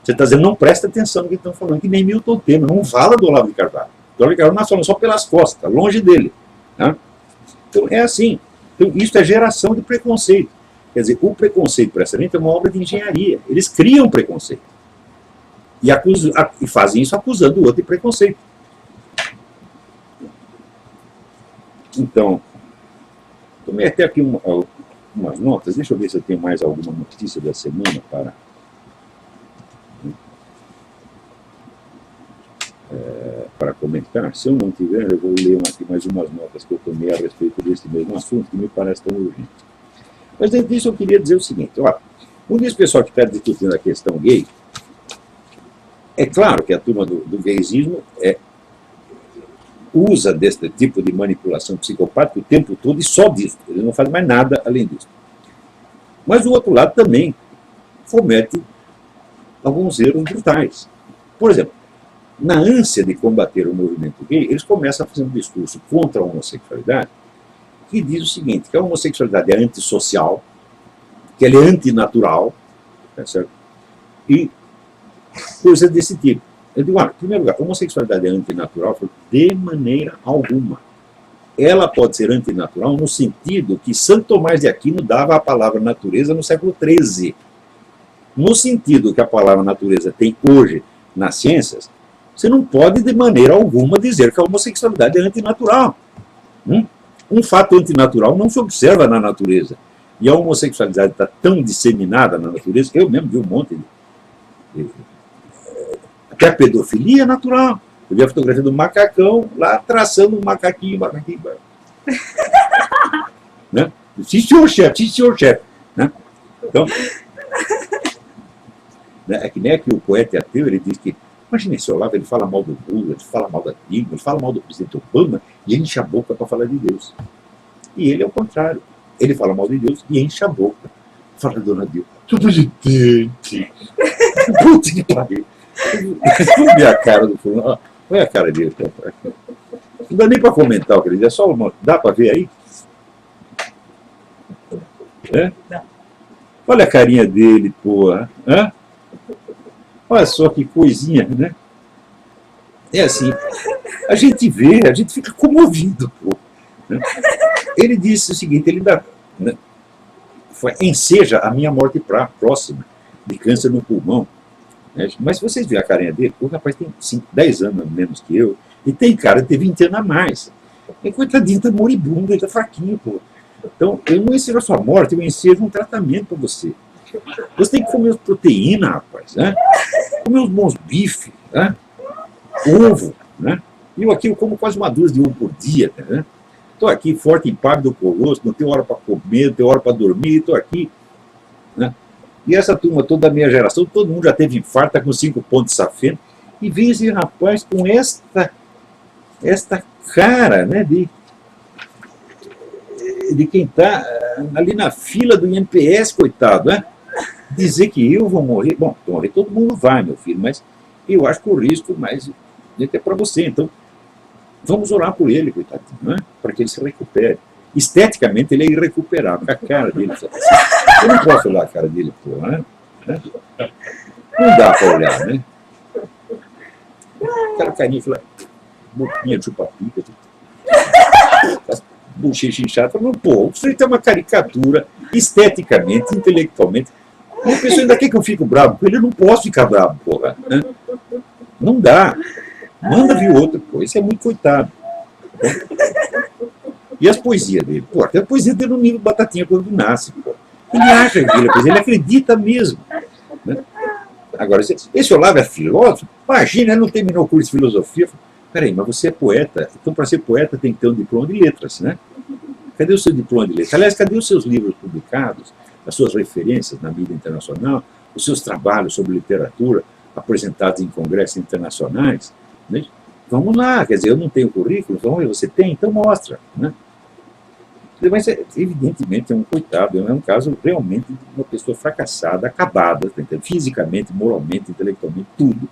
Você está dizendo, não presta atenção no que estão falando, que nem Milton Temer, não fala do Olavo de Carvalho. O Olavo de Carvalho está falando só pelas costas, longe dele. Né? Então, é assim. Então, isso é geração de preconceito. Quer dizer, o preconceito, precisamente, é uma obra de engenharia. Eles criam preconceito. E fazem isso acusando o outro de preconceito. Então, tomei até aqui umas notas. Deixa eu ver se eu tenho mais alguma notícia da semana para comentar. Se eu não tiver, eu vou ler aqui mais umas notas que eu tomei a respeito desse mesmo assunto, que me parece tão urgente. Mas dentro disso eu queria dizer o seguinte, desse pessoal que está discutindo a questão gay, é claro que a turma do gaysismo usa desse tipo de manipulação psicopática o tempo todo e só disso. Ele não faz mais nada além disso. Mas o outro lado também comete alguns erros brutais. Por exemplo, na ânsia de combater o movimento gay, eles começam a fazer um discurso contra a homossexualidade que diz o seguinte, que a homossexualidade é antissocial, que ela é antinatural, tá certo? E coisas desse tipo. Eu digo, em primeiro lugar, a homossexualidade é antinatural de maneira alguma. Ela pode ser antinatural no sentido que Santo Tomás de Aquino dava a palavra natureza no século XIII. No sentido que a palavra natureza tem hoje nas ciências, você não pode de maneira alguma dizer que a homossexualidade é antinatural. Um fato antinatural não se observa na natureza. E a homossexualidade está tão disseminada na natureza, eu mesmo vi um monte até a pedofilia é natural. Eu vi a fotografia do macacão lá traçando um macaquinho. Né? Sim, senhor chefe. Né? Então, é que nem aqui o poeta ateu, ele diz que, imagina esse Olavo, ele fala mal do Lula, ele fala mal da Dilma, ele fala mal do presidente Obama e enche a boca para falar de Deus. E ele é o contrário. Ele fala mal de Deus e enche a boca. Fala, dona Dilma, seu presidente. Puta que pariu. Vamos ver a cara do fulano. Olha a cara dele. Não dá nem para comentar o que ele diz. É só uma. Dá para ver aí? É? Não. Olha a carinha dele, porra. Hã? Olha só que coisinha, né? É assim, a gente vê, a gente fica comovido, pô. Né? Ele disse o seguinte, ele ainda, né, enseja a minha morte próxima de câncer no pulmão. Né? Mas se vocês verem a carinha dele, o rapaz tem 10 anos menos que eu, e tem cara de ter 20 anos a mais. E coitadinho, tá moribundo, ele tá fraquinho, pô. Então, eu não ensejo a sua morte, eu ensejo um tratamento para você. Você tem que comer proteína, rapaz, né? Comer uns bons bifes, né? Ovo, né? Eu aqui eu como quase uma dúzia de ovo por dia, né? Estou aqui forte, impávido, colosso, não tenho hora para comer, não tenho hora para dormir, estou aqui, né? E essa turma toda da minha geração, todo mundo já teve infarto, está com 5 pontos de safena, e vem esse rapaz com esta cara, né, de quem está ali na fila do INPS, coitado, né? Dizer que eu vou morrer. Bom, morrer todo mundo vai, meu filho, mas eu acho que o risco mais é para você. Então, vamos orar por ele, coitadinho, né? Para que ele se recupere. Esteticamente, ele é irrecuperável. A cara dele. Eu não posso olhar a cara dele, pô, né? Não dá para olhar, né? Aquela carinha, aquela boquinha de chupa-pica, bochecha inchada, falando, pô, o sujeito é uma caricatura, esteticamente, intelectualmente. E a pessoa ainda quer que eu fique bravo com ele, eu não posso ficar bravo, porra. Né? Não dá. Manda vir outro, pô, esse é muito coitado. E as poesias dele? Pô, até a poesia dele no nível Batatinha quando nasce, pô. Ele acha aquilo, ele acredita mesmo. Né? Agora, esse Olavo é filósofo? Imagina, ele não terminou o curso de filosofia. Peraí, mas você é poeta, então para ser poeta tem que ter um diploma de letras, né? Cadê o seu diploma de letras? Aliás, cadê os seus livros publicados, as suas referências na mídia internacional, os seus trabalhos sobre literatura apresentados em congressos internacionais? Né? Vamos lá, quer dizer, eu não tenho currículo, então você tem? Então mostra, né? Mas, evidentemente, é um coitado, é um caso realmente de uma pessoa fracassada, acabada, fisicamente, moralmente, intelectualmente, tudo.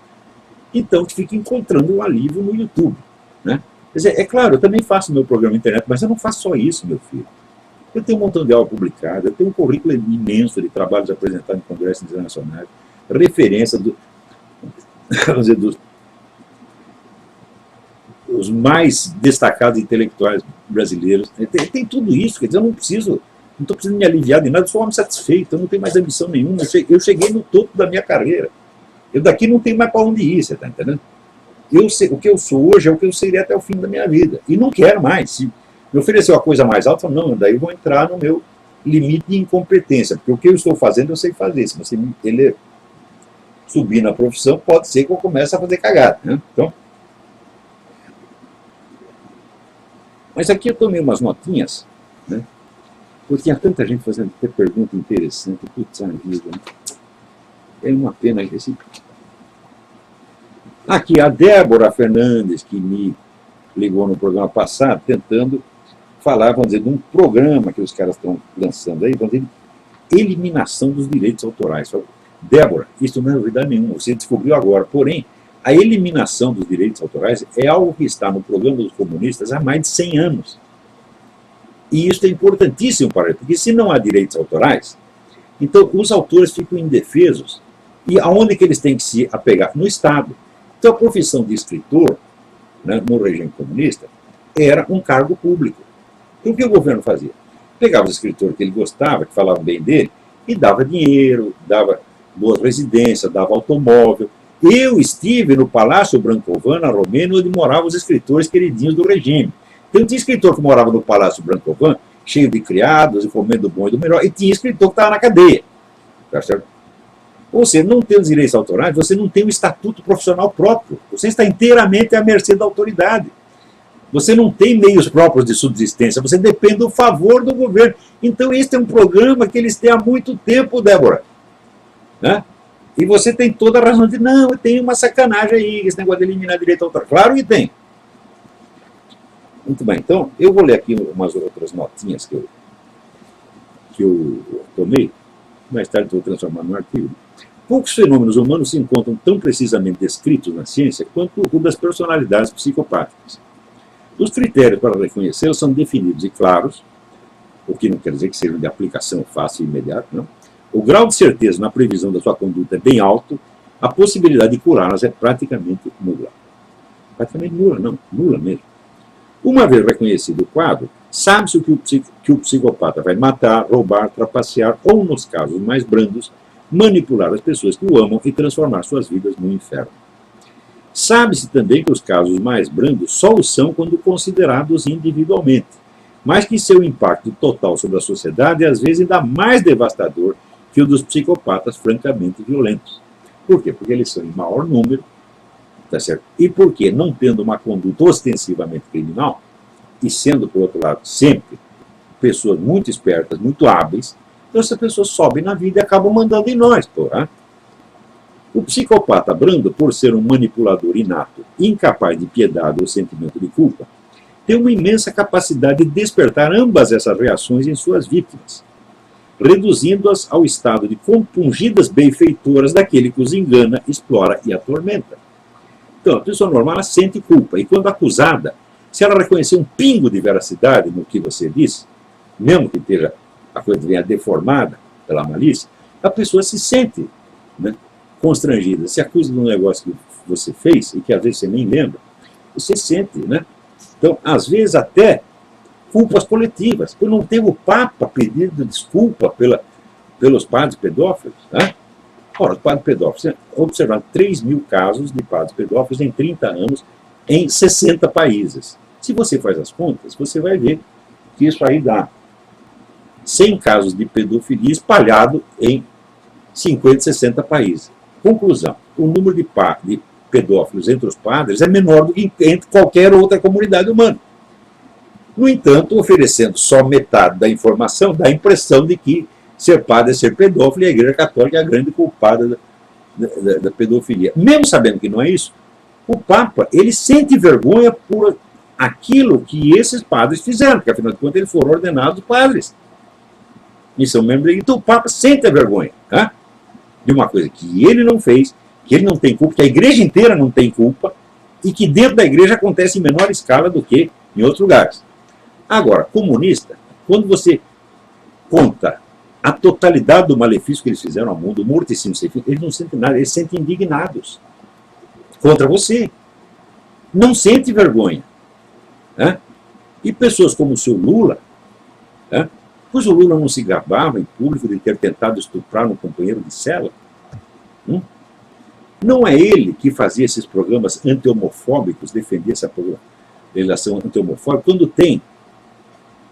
Então, que fica encontrando um alívio no YouTube. Né? Quer dizer, é claro, eu também faço meu programa na internet, mas eu não faço só isso, meu filho. Eu tenho um montão de aula publicada, eu tenho um currículo imenso de trabalhos apresentados em congressos internacionais, referência vamos dizer, os mais destacados intelectuais brasileiros. Tem tudo isso, quer dizer, eu não estou precisando me aliviar de nada, eu sou um homem satisfeito, eu não tenho mais ambição nenhuma, eu cheguei no topo da minha carreira. Eu daqui não tenho mais para onde ir, você está entendendo? O que eu sou hoje é o que eu serei até o fim da minha vida. E não quero mais. Se me oferecer uma coisa mais alta, não, daí eu vou entrar no meu limite de incompetência, porque o que eu estou fazendo eu sei fazer. Se você subir na profissão, pode ser que eu comece a fazer cagada. Né? Então, mas aqui eu tomei umas notinhas, né? Porque tinha tanta gente fazendo pergunta interessante. Putz, a vida, né? É uma pena esse. Aqui, a Débora Fernandes, que me ligou no programa passado, tentando falar, vamos dizer, de um programa que os caras estão lançando aí, vamos dizer, eliminação dos direitos autorais. Débora, isso não é novidade nenhuma, você descobriu agora. Porém, a eliminação dos direitos autorais é algo que está no programa dos comunistas há mais de 100 anos. E isso é importantíssimo para ele, porque se não há direitos autorais, então os autores ficam indefesos. E aonde que eles têm que se apegar? No Estado. Então a profissão de escritor, né, no regime comunista, era um cargo público. Então o que o governo fazia? Pegava os escritores que ele gostava, que falavam bem dele, e dava dinheiro, dava boas residências, dava automóvel. Eu estive no Palácio Brancovan, na Romênia, onde moravam os escritores queridinhos do regime. Então tinha escritor que morava no Palácio Brancovan, cheio de criados, e comendo do bom e do melhor, e tinha escritor que estava na cadeia. Tá certo? Ou seja, não tem os direitos autorais, você não tem um estatuto profissional próprio. Você está inteiramente à mercê da autoridade. Você não tem meios próprios de subsistência, você depende do favor do governo. Então, este é um programa que eles têm há muito tempo, Débora. Né? E você tem toda a razão de, não, tem uma sacanagem aí, esse negócio de eliminar direito autoral. Claro que tem. Muito bem, então, eu vou ler aqui umas outras notinhas que eu tomei. Mais tarde vou transformar no artigo. Poucos fenômenos humanos se encontram tão precisamente descritos na ciência quanto o das personalidades psicopáticas. Os critérios para reconhecê-los são definidos e claros, o que não quer dizer que seja de aplicação fácil e imediata, não. O grau de certeza na previsão da sua conduta é bem alto, a possibilidade de curá-las é praticamente nula. Praticamente nula, não, nula mesmo. Uma vez reconhecido o quadro, sabe-se que o psicopata vai matar, roubar, trapacear ou, nos casos mais brandos, manipular as pessoas que o amam e transformar suas vidas no inferno. Sabe-se também que os casos mais brandos só o são quando considerados individualmente, mas que seu impacto total sobre a sociedade é às vezes ainda mais devastador que o dos psicopatas francamente violentos. Por quê? Porque eles são em maior número, tá certo? E porque, não tendo uma conduta ostensivamente criminal, e sendo, por outro lado, sempre pessoas muito espertas, muito hábeis, então essas pessoas sobem na vida e acabam mandando em nós, porra. O psicopata brando, por ser um manipulador inato, incapaz de piedade ou sentimento de culpa, tem uma imensa capacidade de despertar ambas essas reações em suas vítimas, reduzindo-as ao estado de compungidas benfeitoras daquele que os engana, explora e atormenta. Então, a pessoa normal ela sente culpa, e quando acusada, se ela reconhecer um pingo de veracidade no que você disse, mesmo que esteja a coisa venha deformada pela malícia, a pessoa se sente, né, constrangida. Se acusa de um negócio que você fez, e que às vezes você nem lembra, você sente, né? Então, às vezes até culpas coletivas. Eu não tenho o Papa pedindo desculpa pelos padres pedófilos, né? Ora, os padres pedófilos, observaram 3.000 casos de padres pedófilos em 30 anos, em 60 países. Se você faz as contas, você vai ver que isso aí dá 100 casos de pedofilia espalhado em 50, 60 países. Conclusão, o número de pedófilos entre os padres é menor do que entre qualquer outra comunidade humana. No entanto, oferecendo só metade da informação, dá a impressão de que ser padre é ser pedófilo e a Igreja Católica é a grande culpada da pedofilia. Mesmo sabendo que não é isso, o Papa ele sente vergonha por aquilo que esses padres fizeram, porque afinal de contas eles foram ordenados padres. E são membros. Então o Papa sente a vergonha, tá? De uma coisa que ele não fez, que ele não tem culpa, que a igreja inteira não tem culpa, e que dentro da igreja acontece em menor escala do que em outros lugares. Agora, comunista, quando você conta a totalidade do malefício que eles fizeram ao mundo, morticínio sem fim, eles não sentem nada, eles se sentem indignados contra você. Não sente vergonha. Né? E pessoas como o seu Lula, né? Pois o Lula não se gabava em público de ter tentado estuprar um companheiro de cela? Não é ele que fazia esses programas anti-homofóbicos, defendia essa legislação anti-homofóbica, quando tem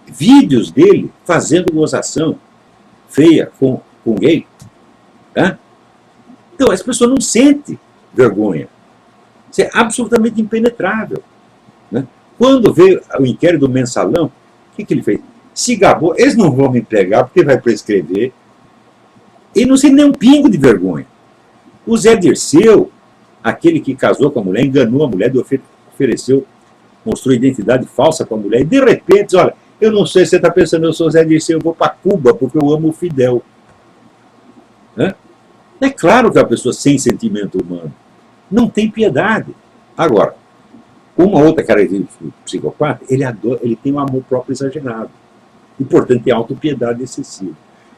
vídeos dele fazendo gozação feia com gay? Tá? Então, as pessoas não sentem vergonha. Isso é absolutamente impenetrável. Né? Quando veio o inquérito do Mensalão, o que ele fez? Se gabou, eles não vão me pegar porque vai prescrever. E não tem nem um pingo de vergonha. O Zé Dirceu, aquele que casou com a mulher, enganou a mulher, ofereceu, mostrou identidade falsa com a mulher, e de repente, diz, olha, eu não sei se você está pensando, eu sou Zé Dirceu, eu vou para Cuba porque eu amo o Fidel. Né? É claro que é uma pessoa sem sentimento humano. Não tem piedade. Agora, uma outra característica do psicopata, ele tem um amor próprio exagerado. E, portanto, tem autopiedade excessiva.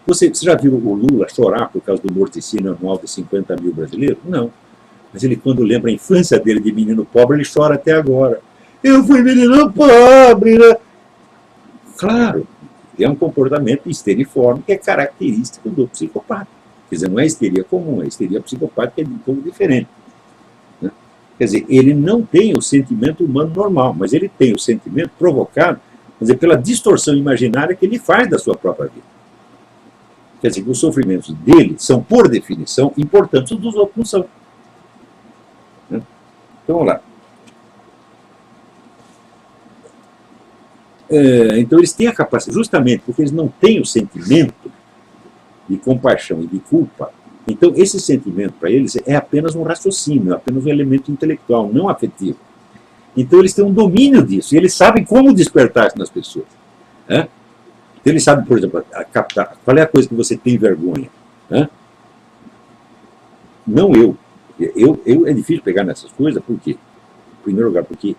Você já viu o Lula chorar por causa do morticínio anual de 50 mil brasileiros? Não. Mas ele, quando lembra a infância dele de menino pobre, ele chora até agora. Eu fui menino pobre, né? Claro, é um comportamento histeriforme que é característico do psicopata. Quer dizer, não é histeria comum, é histeria psicopática, que é de um pouco diferente. Né? Quer dizer, ele não tem o sentimento humano normal, mas ele tem o sentimento provocado, quer dizer, pela distorção imaginária que ele faz da sua própria vida. Quer dizer, que os sofrimentos dele são, por definição, importantes, os dos outros não são. Né? Então, vamos lá. Então, eles têm a capacidade, justamente porque eles não têm o sentimento de compaixão e de culpa, então esse sentimento para eles é apenas um raciocínio, é apenas um elemento intelectual, não afetivo. Então eles têm um domínio disso, e eles sabem como despertar isso nas pessoas. Né? Então eles sabem, por exemplo, captar qual é a coisa que você tem vergonha. Né? Não eu. É difícil pegar nessas coisas, por quê? Em primeiro lugar, porque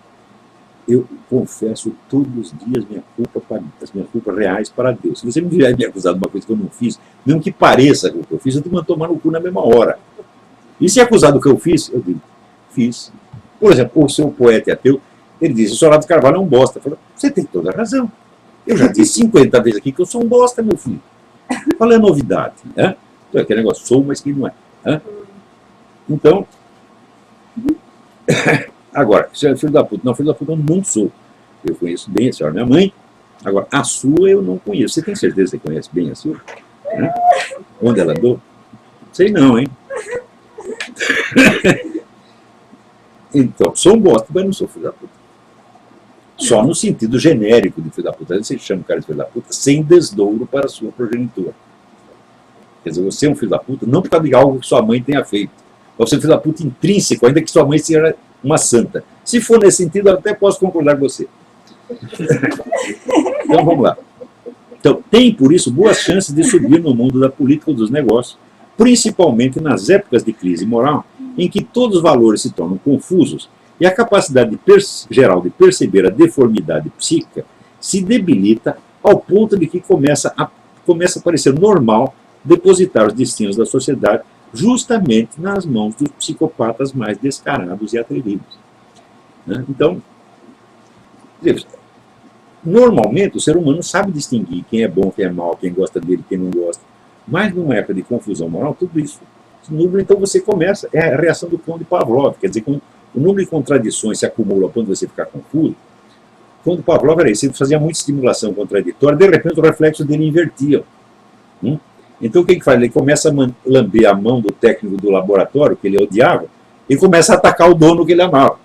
eu confesso todos os dias as minhas culpas reais para Deus. Se você me vier me acusar de uma coisa que eu não fiz, mesmo que pareça o que eu fiz, eu tenho que tomar no cu na mesma hora. E se acusar do que eu fiz, eu digo, fiz. Por exemplo, o seu poeta ateu, ele diz, o senhor Olavo de Carvalho é um bosta. Eu falo, você tem toda a razão. Eu já disse 50 vezes aqui que eu sou um bosta, meu filho. Qual é a novidade? Né? Então, aquele negócio, sou, mas que não é. Né? Então, agora, se é filho da puta, não, filho da puta eu não sou. Eu conheço bem a senhora, minha mãe. Agora, a sua eu não conheço. Você tem certeza que você conhece bem a sua? Né? Onde ela andou? Sei não, hein? Então, sou um bosta, mas não sou filho da puta. Só no sentido genérico de filho da puta. Você chama o cara de filho da puta sem desdouro para a sua progenitora. Quer dizer, você é um filho da puta não por causa de algo que sua mãe tenha feito. Você é um filho da puta intrínseco, ainda que sua mãe seja uma santa. Se for nesse sentido, eu até posso concordar com você. Então, vamos lá. Então, tem, por isso, boas chances de subir no mundo da política ou dos negócios, principalmente nas épocas de crise moral, em que todos os valores se tornam confusos e a capacidade geral de perceber a deformidade psíquica se debilita ao ponto de que começa a parecer normal depositar os destinos da sociedade justamente nas mãos dos psicopatas mais descarados e atrevidos. Né? Então, normalmente o ser humano sabe distinguir quem é bom, quem é mau, quem gosta dele, quem não gosta. Mas numa época de confusão moral, tudo isso número, então você começa, é a reação do cão de Pavlov, quer dizer, quando o número de contradições se acumula quando você ficar confuso, quando Pavlov era isso, ele fazia muita estimulação contraditória, de repente o reflexo dele invertia. Então o que ele faz? Ele começa a lamber a mão do técnico do laboratório, que ele odiava, e começa a atacar o dono que ele amava.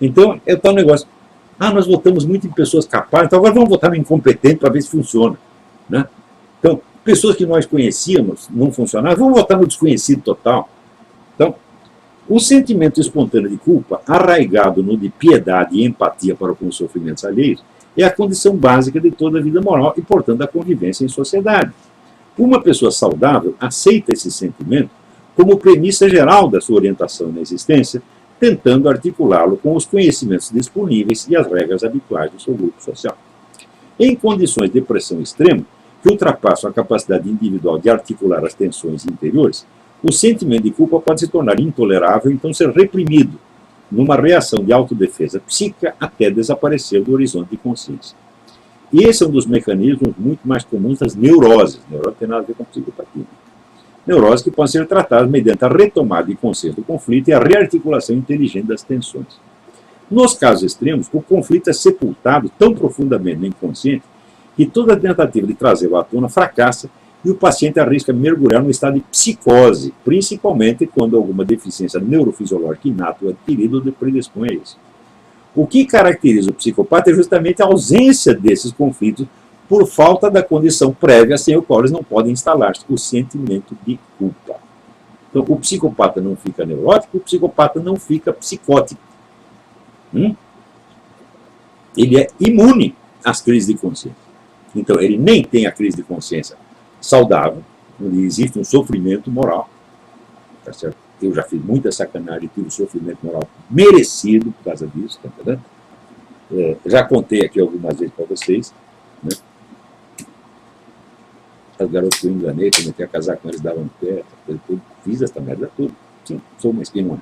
Então é o tal negócio, nós votamos muito em pessoas capazes, então agora vamos votar no incompetente para ver se funciona. Né? Então, pessoas que nós conhecíamos não funcionavam, vamos votar no desconhecido total. Então, o sentimento espontâneo de culpa, arraigado no de piedade e empatia para com os sofrimentos alheios, é a condição básica de toda a vida moral e, portanto, da convivência em sociedade. Uma pessoa saudável aceita esse sentimento como premissa geral da sua orientação na existência, tentando articulá-lo com os conhecimentos disponíveis e as regras habituais do seu grupo social. Em condições de pressão extrema, que ultrapassam a capacidade individual de articular as tensões interiores, o sentimento de culpa pode se tornar intolerável e então ser reprimido, numa reação de autodefesa psíquica até desaparecer do horizonte de consciência. E esse é um dos mecanismos muito mais comuns das neuroses. Neurose tem nada a ver com psicopatia. Neuroses que podem ser tratadas mediante a retomada de consciência do conflito e a rearticulação inteligente das tensões. Nos casos extremos, o conflito é sepultado tão profundamente no inconsciente que toda tentativa de trazê-lo à tona fracassa e o paciente arrisca mergulhar num estado de psicose, principalmente quando alguma deficiência neurofisiológica inata ou adquirida o predispõe a isso. O que caracteriza o psicopata é justamente a ausência desses conflitos por falta da condição prévia sem o qual eles não podem instalar-se, o sentimento de culpa. Então, o psicopata não fica neurótico, o psicopata não fica psicótico. Ele é imune às crises de consciência. Então, ele nem tem a crise de consciência saudável, onde existe um sofrimento moral. Tá certo? Eu já fiz muita sacanagem, tive um sofrimento moral merecido por causa disso. Tá entendendo? Já contei aqui algumas vezes para vocês. Né? As garotas que eu enganei, comecei a casar com eles, davam pé, fiz essa merda toda. Sim, sou uma espinha.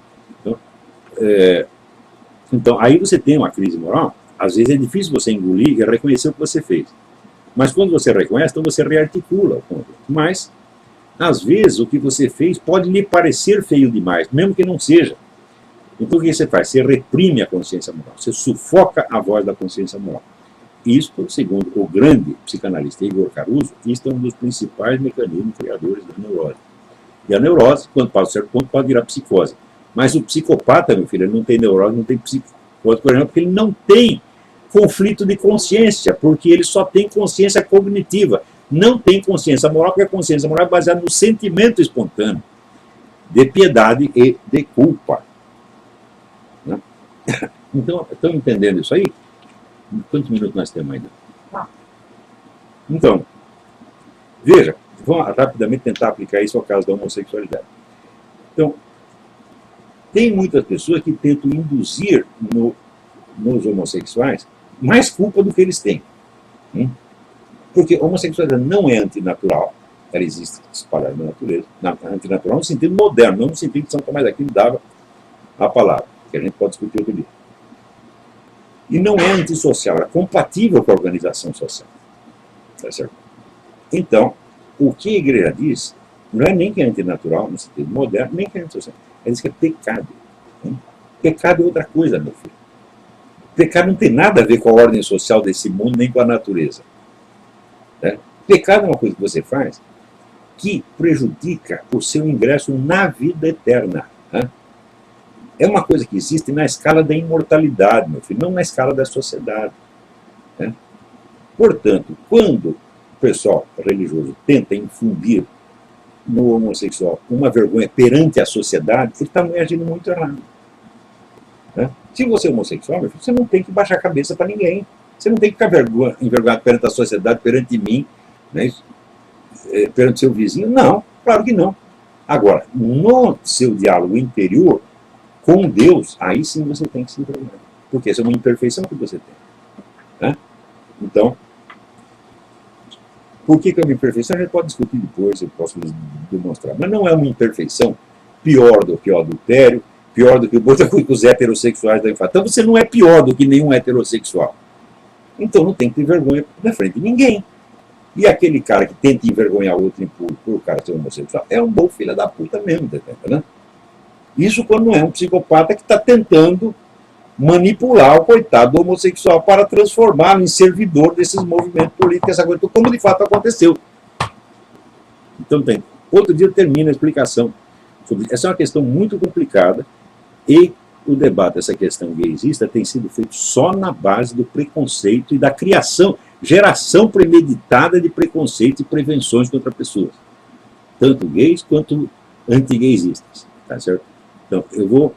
Então, aí você tem uma crise moral, às vezes é difícil você engolir e reconhecer o que você fez. Mas quando você reconhece, então você rearticula o conflito. Mas, às vezes, o que você fez pode lhe parecer feio demais, mesmo que não seja. Então o que você faz? Você reprime a consciência moral, você sufoca a voz da consciência moral. Isto, segundo o grande psicanalista Igor Caruso, isto é um dos principais mecanismos criadores da neurose. E a neurose, quando passa a certo ponto, pode virar psicose. Mas o psicopata, meu filho, ele não tem neurose, não tem psicose, por exemplo, porque ele não tem conflito de consciência, porque ele só tem consciência cognitiva, não tem consciência moral, porque a consciência moral é baseada no sentimento espontâneo de piedade e de culpa. Né? Então, estão entendendo isso aí? Quantos minutos nós temos ainda? Então, veja, vamos rapidamente tentar aplicar isso ao caso da homossexualidade. Então, tem muitas pessoas que tentam induzir nos homossexuais mais culpa do que eles têm. Porque a homossexualidade não é antinatural, ela existe espalhada na natureza, antinatural no sentido moderno, não no sentido que São Tomás de Aquino dava a palavra, que a gente pode discutir outro dia. E não é antissocial, é compatível com a organização social. Tá certo? Então, o que a igreja diz, não é nem que é antinatural, no sentido moderno, nem que é antissocial. Ela diz que é pecado. Pecado é outra coisa, meu filho. Pecado não tem nada a ver com a ordem social desse mundo, nem com a natureza. Né? Pecado é uma coisa que você faz que prejudica o seu ingresso na vida eterna. Né? É uma coisa que existe na escala da imortalidade, meu filho, não na escala da sociedade. Né? Portanto, quando o pessoal religioso tenta infundir no homossexual uma vergonha perante a sociedade, ele está agindo muito errado. Né? Se você é homossexual, meu filho, você não tem que baixar a cabeça para ninguém. Você não tem que ficar envergonhado perante a sociedade, perante mim, né? Perante seu vizinho. Não, claro que não. Agora, no seu diálogo interior com Deus, aí sim você tem que se envergonhar. Porque essa é uma imperfeição que você tem. Né? Então, por que é uma imperfeição? A gente pode discutir depois, eu posso demonstrar. Mas não é uma imperfeição pior do que o adultério, pior do que os heterossexuais da infância. Então você não é pior do que nenhum heterossexual. Então não tem que ter vergonha na frente de ninguém. E aquele cara que tenta envergonhar o outro por o cara ser homossexual é um bom filho da puta mesmo, né? Isso quando não é um psicopata que está tentando manipular o coitado do homossexual para transformá-lo em servidor desses movimentos políticos, essa coisa, como de fato aconteceu. Então tem. Outro dia termina a explicação sobre. Essa é uma questão muito complicada e o debate dessa questão gaysista tem sido feito só na base do preconceito e da geração premeditada de preconceitos e prevenções contra pessoas, tanto gays quanto anti-gaysistas, tá certo? Então, eu vou,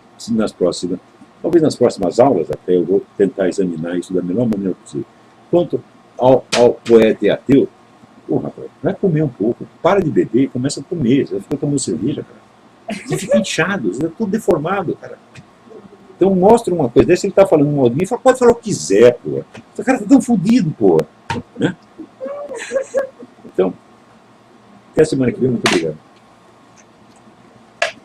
talvez nas próximas aulas até, eu vou tentar examinar isso da melhor maneira possível. Quanto ao poeta e ateu, rapaz, vai comer um pouco, para de beber, começa a comer, você fica tomando cerveja, cara. Você fica inchado, você fica tudo deformado, cara. Então mostra uma coisa dessa, ele está falando mal de mim, pode falar o que quiser, pô. Esse cara tá tão fodido, pô. Né? Então, até a semana que vem, muito obrigado.